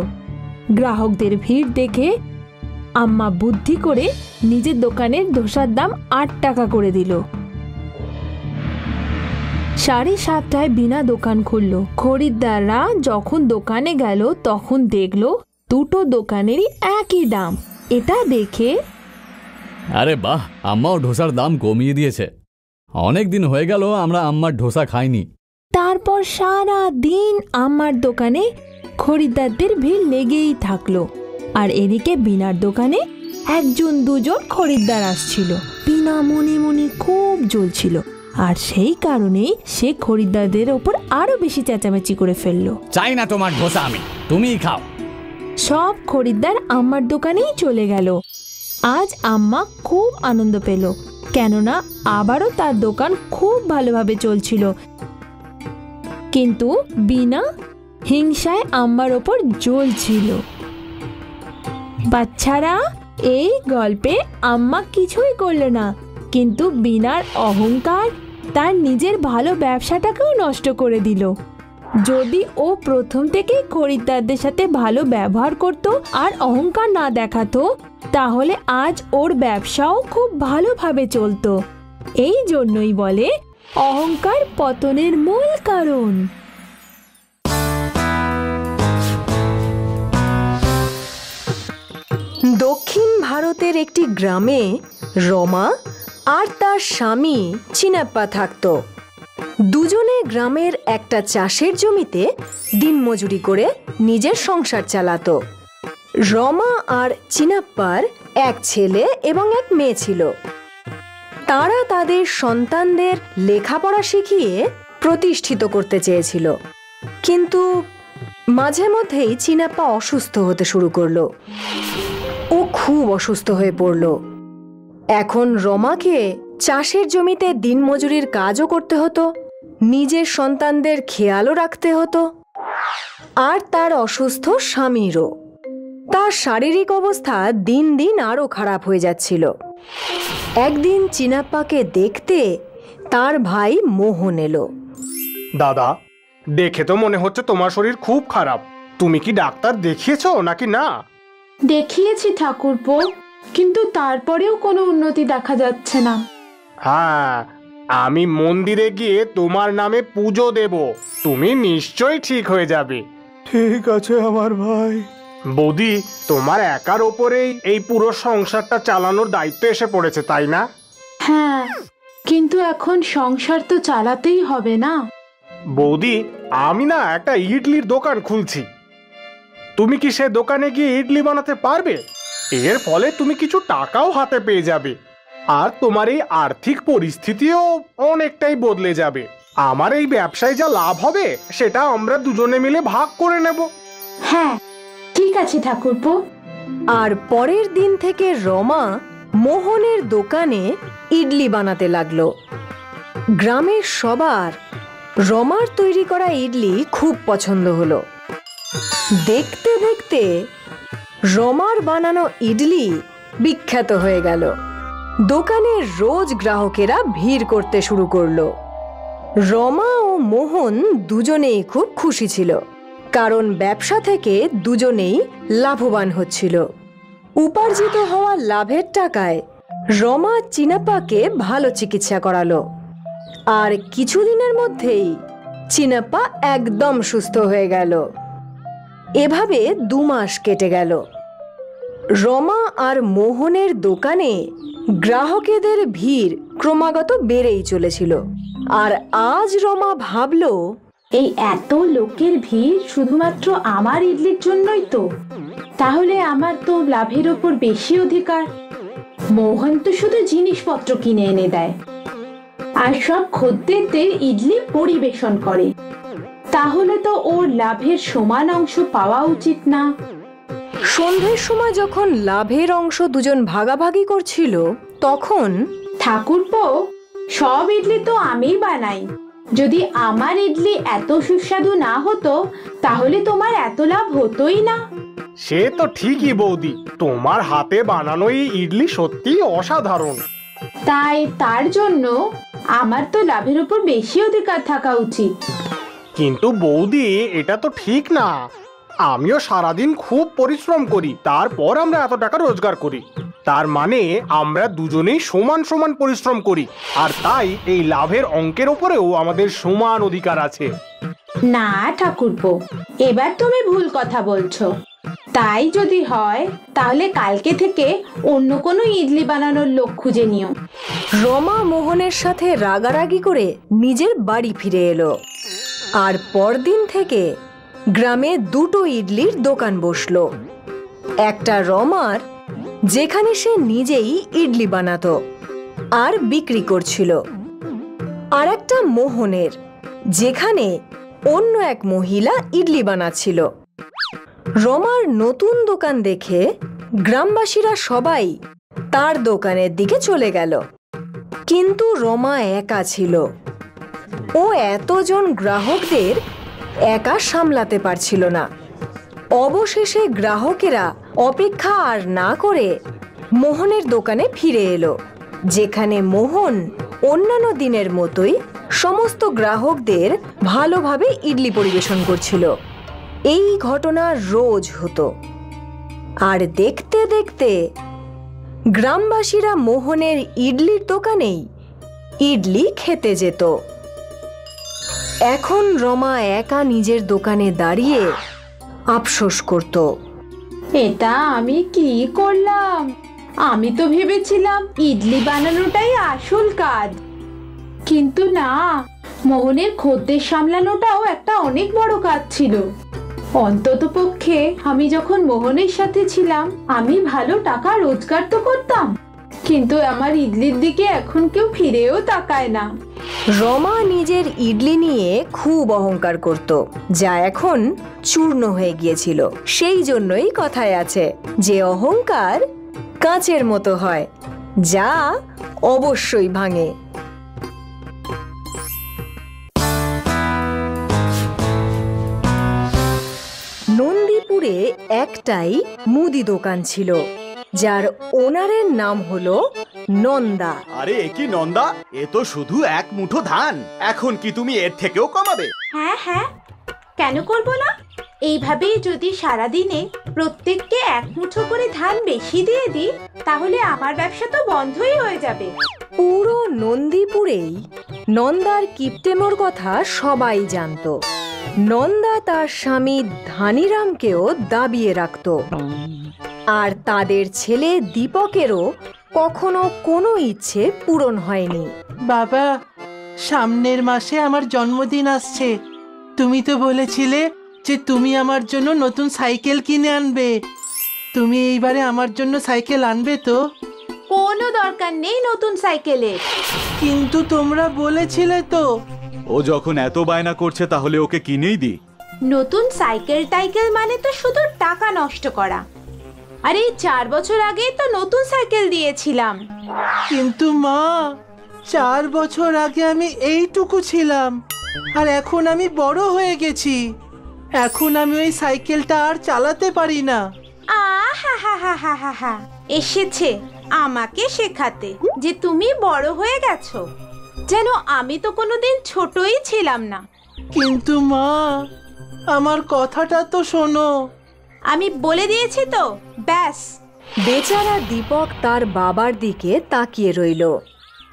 গ্রাহকদের ভিড় দেখে আম্মা বুদ্ধি করে নিজের দোকানের ধোসার দাম 8 টাকা করে দিল। 7:30টায় বিনা দোকান খুলল। খরিদ্দাররা যখন দোকানে গেল তখন দেখলো দুটো দোকানেরই একই দাম। এটা দেখে
আরে বাহ, আম্মাও ধোসার দাম কমিয়ে দিয়েছে। অনেক দিন হয়ে গেল আমরা আম্মার ধোসা খাইনি।
তারপর সারা দিন আম্মার দোকানে খরিদ্দারদের ভিড় লেগেই থাকলো, আর এদিকে বিনার দোকানে 1-2 জন খরিদ্দার আসছিল। বিনা মনে মনে খুব জ্বলছিল, আর সেই কারণেই সে খরিদ্দারদের ওপর আরো বেশি চেঁচামেচি করে ফেললো।
চাই না তোমার ধোসা আমি, তুমিই খাও।
সব খরিদ্দার আম্মার দোকানেই চলে গেল। আজ আম্মা খুব আনন্দ পেল, কেননা আবারও তার দোকান খুব ভালোভাবে চলছিল। কিন্তু বিনা হিংসায় আম্মার ওপর জ্বলছিল। বাচ্চারা, এই গল্পে আম্মা কিছুই করল না, কিন্তু বিনার অহংকার তার নিজের ভালো ব্যবসাটাকেও নষ্ট করে দিল। যদি ও প্রথম থেকেই খরিদ্দারদের সাথে ভালো ব্যবহার করত আর অহংকার না দেখাতো, তাহলে আজ ওর ব্যবসাও খুব ভালোভাবে চলতো। এই জন্যই বলে অহংকার পতনের মূল কারণ।
দক্ষিণ ভারতের একটি গ্রামে রমা আর তার স্বামী চিনাপ্পা থাকত। দুজনে গ্রামের একটা চাষের জমিতে দিনমজুরি করে নিজের সংসার চালাতো। রমা আর চিনাপ্পার এক ছেলে এবং এক মেয়ে ছিল। তারা তাদের সন্তানদের লেখাপড়া শিখিয়ে প্রতিষ্ঠিত করতে চেয়েছিল, কিন্তু মাঝে মধ্যেই চিনাপ্পা অসুস্থ হতে শুরু করলো। ও খুব অসুস্থ হয়ে পড়ল। এখন রমাকে চাষের জমিতে দিনমজুরির কাজও করতে হতো, নিজের সন্তানদের খেয়ালও রাখতে হতো, আর তার অসুস্থ স্বামীরও। তার শারীরিক অবস্থা দিন দিন আরও খারাপ হয়ে যাচ্ছিল। একদিন চিনাপ্পাকে দেখতে তার ভাই মোহন এলো।
দাদা, দেখে তো মনে হচ্ছে তোমার শরীর খুব খারাপ। তুমি কি ডাক্তার দেখিয়েছো নাকি না?
দেখিয়েছি ঠাকুরপো, কিন্তু তারপরেও কোনো উন্নতি দেখা যাচ্ছে না।
হ্যাঁ, আমি মন্দিরে গিয়ে তোমার নামে পুজো দেব, তুমি নিশ্চয়ই ঠিক হয়ে যাবে। ঠিক আছে আমার ভাই। বৌদি, তোমার একার ওপরেই এই পুরো সংসারটা চালানোর দায়িত্ব এসে পড়েছে, তাই না?
হ্যাঁ, কিন্তু এখন সংসার তো চালাতেই হবে না।
বৌদি, আমি না একটা ইডলির দোকান খুলছি। তুমি কি সে দোকানে গিয়ে ইডলি বানাতে পারবে? এর ফলে তুমি কিছু টাকাও হাতে পেয়ে যাবে, আর তোমার এই আর্থিক পরিস্থিতিও অনেকটাই বদলে যাবে। আমার এই ব্যবসায় যা লাভ হবে সেটা আমরা দুজনে মিলে ভাগ করে নেব।
হ্যাঁ, ঠিক আছে ঠাকুরপো।
আর পরের দিন থেকে রমা মোহনের দোকানে ইডলি বানাতে লাগলো। গ্রামের সবার রমার তৈরি করা ইডলি খুব পছন্দ হলো। দেখতে দেখতে রমার বানানো ইডলি বিখ্যাত হয়ে গেল। দোকানে রোজ গ্রাহকেরা ভিড় করতে শুরু করলো। রমা ও মোহন দুজনেই খুব খুশি ছিল, কারণ ব্যবসা থেকে দুজনেই লাভবান হচ্ছিল। উপার্জিত হওয়া লাভের টাকায় রমা চিনাপ্পাকে ভালো চিকিৎসা করালো, আর কিছুদিনের মধ্যেই চিনাপ্পা একদম সুস্থ হয়ে গেল। এভাবে 2 মাস কেটে গেল। রমা আর মোহনের দোকানে গ্রাহকেদের ভিড় ক্রমাগত বেড়েই চলেছিল। আর আজ রমা ভাবল,
এই এত লোকের ভিড় শুধুমাত্র আমার ইডলির জন্যই তো, তাহলে আমার তো লাভের ওপর বেশি অধিকার। মোহন তো শুধু জিনিসপত্র কিনে এনে দেয় আর সব খদ্দেরদের ইডলি পরিবেশন করে, তাহলে তো ওর লাভের সমান অংশ পাওয়া উচিত না?
সন্ধ্যের সময় যখন লাভের অংশ দুজন ভাগাভাগি করছিল, তখন
ঠাকুরপো, সব ইডলি তো আমিই বানাই। যদি আমার ইডলি এত সুস্বাদু না হতো তাহলে তোমার এত লাভ হতোই না।
সে তো ঠিকই বৌদি, তোমার হাতে বানানো এই ইডলি সত্যিই অসাধারণ।
তাই তার জন্য আমার তো লাভের উপর বেশি অধিকার থাকা উচিত।
কিন্তু বৌদি, এটা তো ঠিক না। আমিও সারাদিন খুব পরিশ্রম করি, তারপর আমরা এত টাকা রোজগার করি। তার মানে আমরা দুজনেই সমান সমান পরিশ্রম করি, আর তাই এই লাভের অঙ্কের উপরেও আমাদের সমান অধিকার আছে।
না ঠাকুরপো, এবার তুমি ভুল কথা বলছো। তাই যদি হয় তাহলে কালকে থেকে অন্য কোনো ইডলি বানানোর লোক খুঁজে নিও।
রমা মোহনের সাথে রাগারাগি করে নিজের বাড়ি ফিরে এলো। আর পরদিন থেকে গ্রামে 2টো ইডলির দোকান বসলো। একটা রমার, যেখানে সে নিজেই ইডলি বানাতো আর বিক্রি করছিল, আর একটা মোহনের, যেখানে অন্য এক মহিলা ইডলি বানাচ্ছিল। রমার নতুন দোকান দেখে গ্রামবাসীরা সবাই তার দোকানের দিকে চলে গেল, কিন্তু রমা একা ছিল। ও এতজন গ্রাহকদের একা সামলাতে পারছিল না। অবশেষে গ্রাহকেরা অপেক্ষা আর না করে মোহনের দোকানে ফিরে এলো, যেখানে মোহন অন্যান্য দিনের মতোই সমস্ত গ্রাহকদের ভালোভাবে ইডলি পরিবেশন করছিল। এই ঘটনা রোজ হতো। আর দেখতে দেখতে গ্রামবাসীরা মোহনের ইডলির দোকানেই ইডলি খেতে যেত। এখন রমা একা নিজের দোকানে দাঁড়িয়ে আফসোস করত।
এটা আমি কি করলাম? আমি তো ভেবেছিলাম ইডলি বানানোটাই আসল কাজ, কিন্তু না, মোহনের খদ্দের সামলানোটাও একটা অনেক বড় কাজ ছিল। অন্ততপক্ষে আমি যখন মোহনের সাথে ছিলাম আমি ভালো টাকা রোজগার তো করতাম, কিন্তু আমার ইডলির দিকে এখন কেউ ফিরেও তাকায় না।
রমা নিজের ইডলি নিয়ে খুব অহংকার করত, যা এখন চূর্ণ হয়ে গিয়েছিল। সেই জন্যই কথায় আছে যে অহংকার কাঁচের মতো হয়, যা অবশ্যই ভাঙে। নন্দীপুরে একটাই মুদি দোকান ছিল, যার ওনারের নাম হলো নন্দা।
আরে এ কি নন্দা, এ তো শুধু এক মুঠো ধান, এখন কি তুমি এর থেকেও কমাবে?
হ্যাঁ হ্যাঁ, কেন করব না? এইভাবেই যদি সারাদিনে প্রত্যেককে এক মুঠো করে ধান বেশি দিয়ে দিই, তাহলে আমার ব্যবসা তো বন্ধই হয়ে যাবে।
পুরো নন্দীপুরেই নন্দার কিপটেমোর কথা সবাই জানত। নন্দা তার স্বামী ধানিরামকেও দাবিয়ে রাখত, আর তাদের ছেলে দীপকেরও কখনো কোনো ইচ্ছে পূরণ হয়নি।
বাবা, সামনের মাসে আমার জন্মদিন আসছে। তুমি তো বলেছিলে যে তুমি আমার জন্য নতুন সাইকেল কিনে আনবে। তুমি এইবারে আমার জন্য সাইকেল আনবে তো?
কোনো দরকার নেই নতুন সাইকেলের।
কিন্তু তোমরা বলেছিলে তো।
ও যখন এত বায়না করছে তাহলে ওকে কিনেই দি।
নতুন সাইকেল টাইকেল মানে তো শুধু টাকা নষ্ট করা। আরে 4 বছর আগেই তো নতুন সাইকেল দিয়েছিলাম।
কিন্তু মা, 4 বছর আগে আমি এইটুকু ছিলাম, আর এখন আমি বড় হয়ে গেছি। এখন আমি ওই সাইকেলটা আর চালাতে পারি না।
আহা, এসেছে আমাকে শেখাতে যে তুমি বড় হয়ে গেছো, যেন আমি তো কোনোদিন ছোটই ছিলাম না।
কিন্তু মা, আমার কথাটা তো শোনো।
আমি বলে দিয়েছি তো, ব্যাস।
বেচারা দীপক তার বাবার দিকে তাকিয়ে রইল,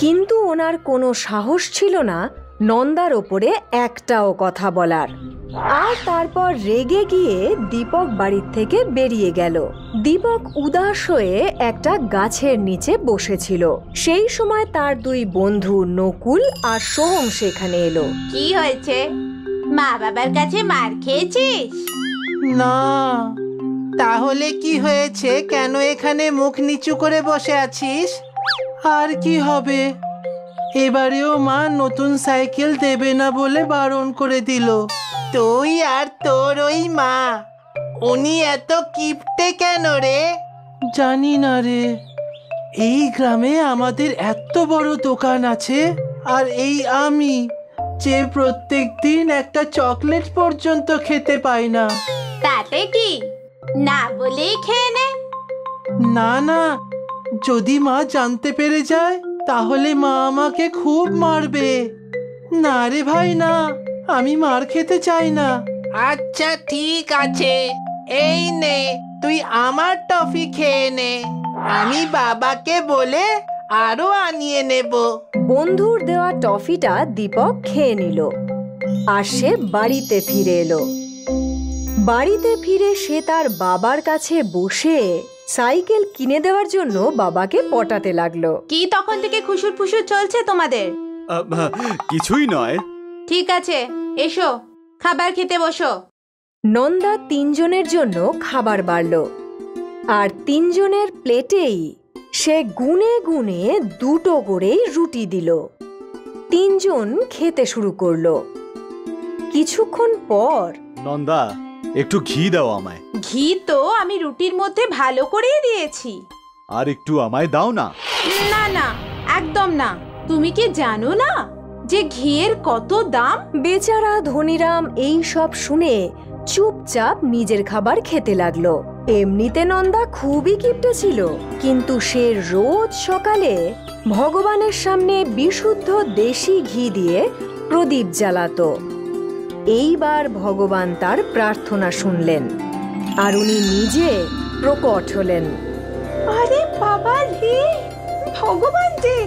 কিন্তু ওনার কোনো সাহস ছিল না নন্দার ওপরে একটাও কথা বলার। আর তারপর রেগে গিয়ে দীপক বাড়ির থেকে বেরিয়ে গেল। দীপক উদাস হয়ে একটা গাছের নিচে বসেছিল। সেই সময় তার 2 বন্ধু নকুল আর সোহম সেখানে এলো।
কি হয়েছে? মা বাবার কাছে মার খেয়েছিস?
না। তাহলে কি হয়েছে? কেন এখানে মুখ নিচু করে বসে আছিস? আর কি হবে, এবারেও মা নতুন সাইকেল দেবে না বলে বারণ করে দিল। তুই আর তোর ওই মা, উনি এত কিপটে কেন রে? জানি না রে। এই গ্রামে আমাদের এত বড় দোকান আছে, আর এই আমি যে প্রত্যেক দিন একটা চকলেট পর্যন্ত খেতে পাই না।
তাতে কি, না বলেই খেয়ে নে।
না না, যদি মা জানতে পেরে যায় তাহলে মা আমাকে খুব মারবে। না রে ভাই, না, আমি মার খেতে চাই না। আচ্ছা ঠিক আছে, এই নে, তুই আমার টফি খেয়ে নে। আমি বাবাকে বলে আরো আনিয়ে নেব।
বন্ধুর দেওয়া টফিটা দীপক খেয়ে নিল, আর সে বাড়িতে ফিরে এলো। বাড়িতে ফিরে সে তার বাবার কাছে বসে সাইকেল কিনে দেওয়ার জন্য বাবাকে পটাতে লাগলো।
কি তখন থেকে খুশুর ফুসুর চলছে তোমাদের?
কিছুই নয়।
ঠিক আছে, এসো খাবার খেতে বসো।
নন্দা 3 জনের জন্য খাবার বাড়লো, আর 3 জনের প্লেটেই সে গুনে গুনে 2টো করেই রুটি দিল। 3 জন খেতে শুরু করলো। কিছুক্ষণ পর,
নন্দা, একটু ঘি দাও আমায়।
ঘি তো আমি রুটির মধ্যে ভালো করেই দিয়েছি।
আর একটু আমায় দাও না।
না না, একদম না। তুমি কি জানো না যে ঘিয়ের কত দাম?
বেচারা ধনীরাম এই সব শুনে চুপচাপ নিজের খাবার খেতে লাগলো। এমনিতে নন্দা খুবই কিপটে ছিল, কিন্তু সে রোজ সকালে ভগবানের সামনে বিশুদ্ধ দেশি ঘি দিয়ে প্রদীপ জ্বালাতো। এইবার ভগবান তার প্রার্থনা শুনলেন আর উনি নিজে প্রকট হলেন।
আরে বাবা রে, ভগবান রে,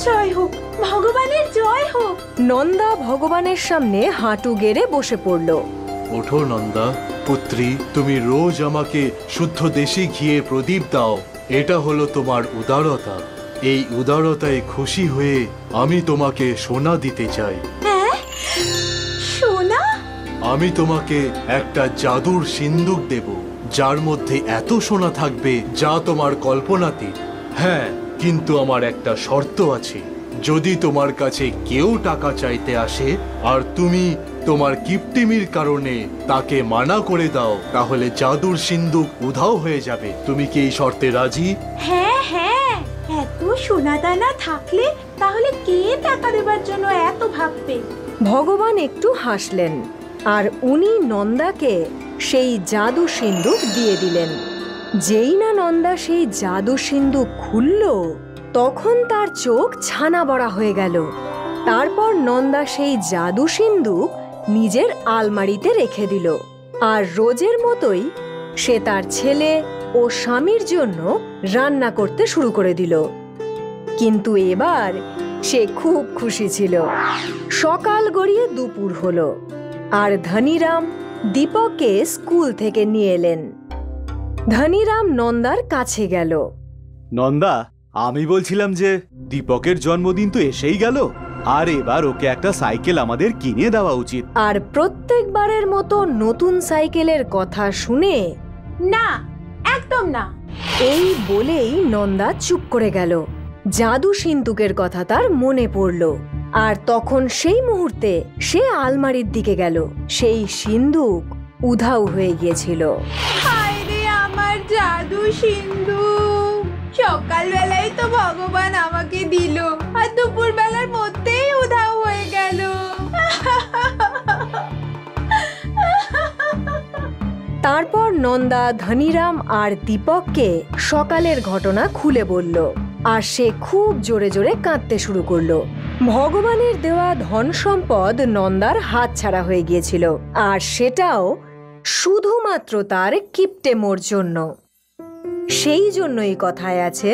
জয় হোক, ভগবানের জয় হোক।
নন্দা ভগবানের সামনে হাঁটু গেড়ে বসে পড়ল।
ওঠো নন্দা পুত্রী, তুমি রোজ আমাকে শুদ্ধ দেশি ঘিয়ে প্রদীপ দাও। এটা হলো তোমার উদারতা। এই উদারতায় খুশি হয়ে আমি তোমাকে সোনা দিতে চাই।
হ্যাঁ, সোনা?
আমি তোমাকে একটা জাদুর সিন্দুক দেব, যার মধ্যে এত সোনা থাকবে যা তোমার কল্পনাতীত। হ্যাঁ, কিন্তু আমার একটা শর্ত আছে। যদি তোমার কাছে কেউ টাকা চাইতে আসে আর তুমি তোমার কিপটিমির কারণে তাকে মানা করে দাও, তাহলে জাদুর সিন্দুক উধাও হয়ে যাবে। তুমি কি এই শর্তে রাজি?
হ্যাঁ হ্যাঁ, এত সোনা দানা থাকলে তাহলে কে টাকা দেবার জন্য এত ভাববে?
ভগবান একটু হাসলেন আর উনি নন্দাকে সেই জাদু সিন্দুক দিয়ে দিলেন। যেই না নন্দা সেই জাদু সিন্দুক খুলল, তখন তার চোখ ছানা বড়া হয়ে গেল। তারপর নন্দা সেই জাদু সিন্দুক নিজের আলমারিতে রেখে দিল আর রোজের মতোই সে তার ছেলে ও স্বামীর জন্য রান্না করতে শুরু করে দিল। কিন্তু এবার সে খুব খুশি ছিল। সকাল গড়িয়ে দুপুর হলো আর ধনীরাম দীপককে স্কুল থেকে নিয়ে এলেন। ধনীরাম নন্দার কাছে গেল।
নন্দা, আমি বলছিলাম যে দীপকের জন্মদিন তো এসেই গেল, আর এবার ওকে একটা সাইকেল আমাদের কিনে দেওয়া উচিত।
আর প্রত্যেকবারের মতো নতুন সাইকেলের কথা শুনে,
না, একদম না,
এই বলেই নন্দা চুপ করে গেল। জাদু সিন্দুকের কথা তার মনে পড়ল আর তখন সেই মুহূর্তে সে আলমারির দিকে গেল। সেই সিন্দুক উধাও হয়ে গিয়েছিল।
হায় রে আমার জাদু সিন্দুক! সকালবেলায় তো ভগবান আমাকে দিল, আর দুপুর বেলার মধ্যেই উধাও হয়ে গেল।
তারপর নন্দা ধনীরাম আর দীপককে সকালের ঘটনা খুলে বলল আর সে খুব জোরে জোরে কাঁদতে শুরু করলো। ভগবানের দেওয়া ধন সম্পদ নন্দার হাতছাড়া হয়ে গিয়েছিল, আর সেটাও শুধুমাত্র তার কিপটেমোর জন্য। সেই জন্যই কথায় আছে,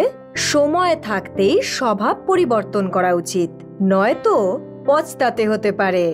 সময় থাকতেই স্বভাব পরিবর্তন করা উচিত, নয়তো পস্তাতে হতে পারে।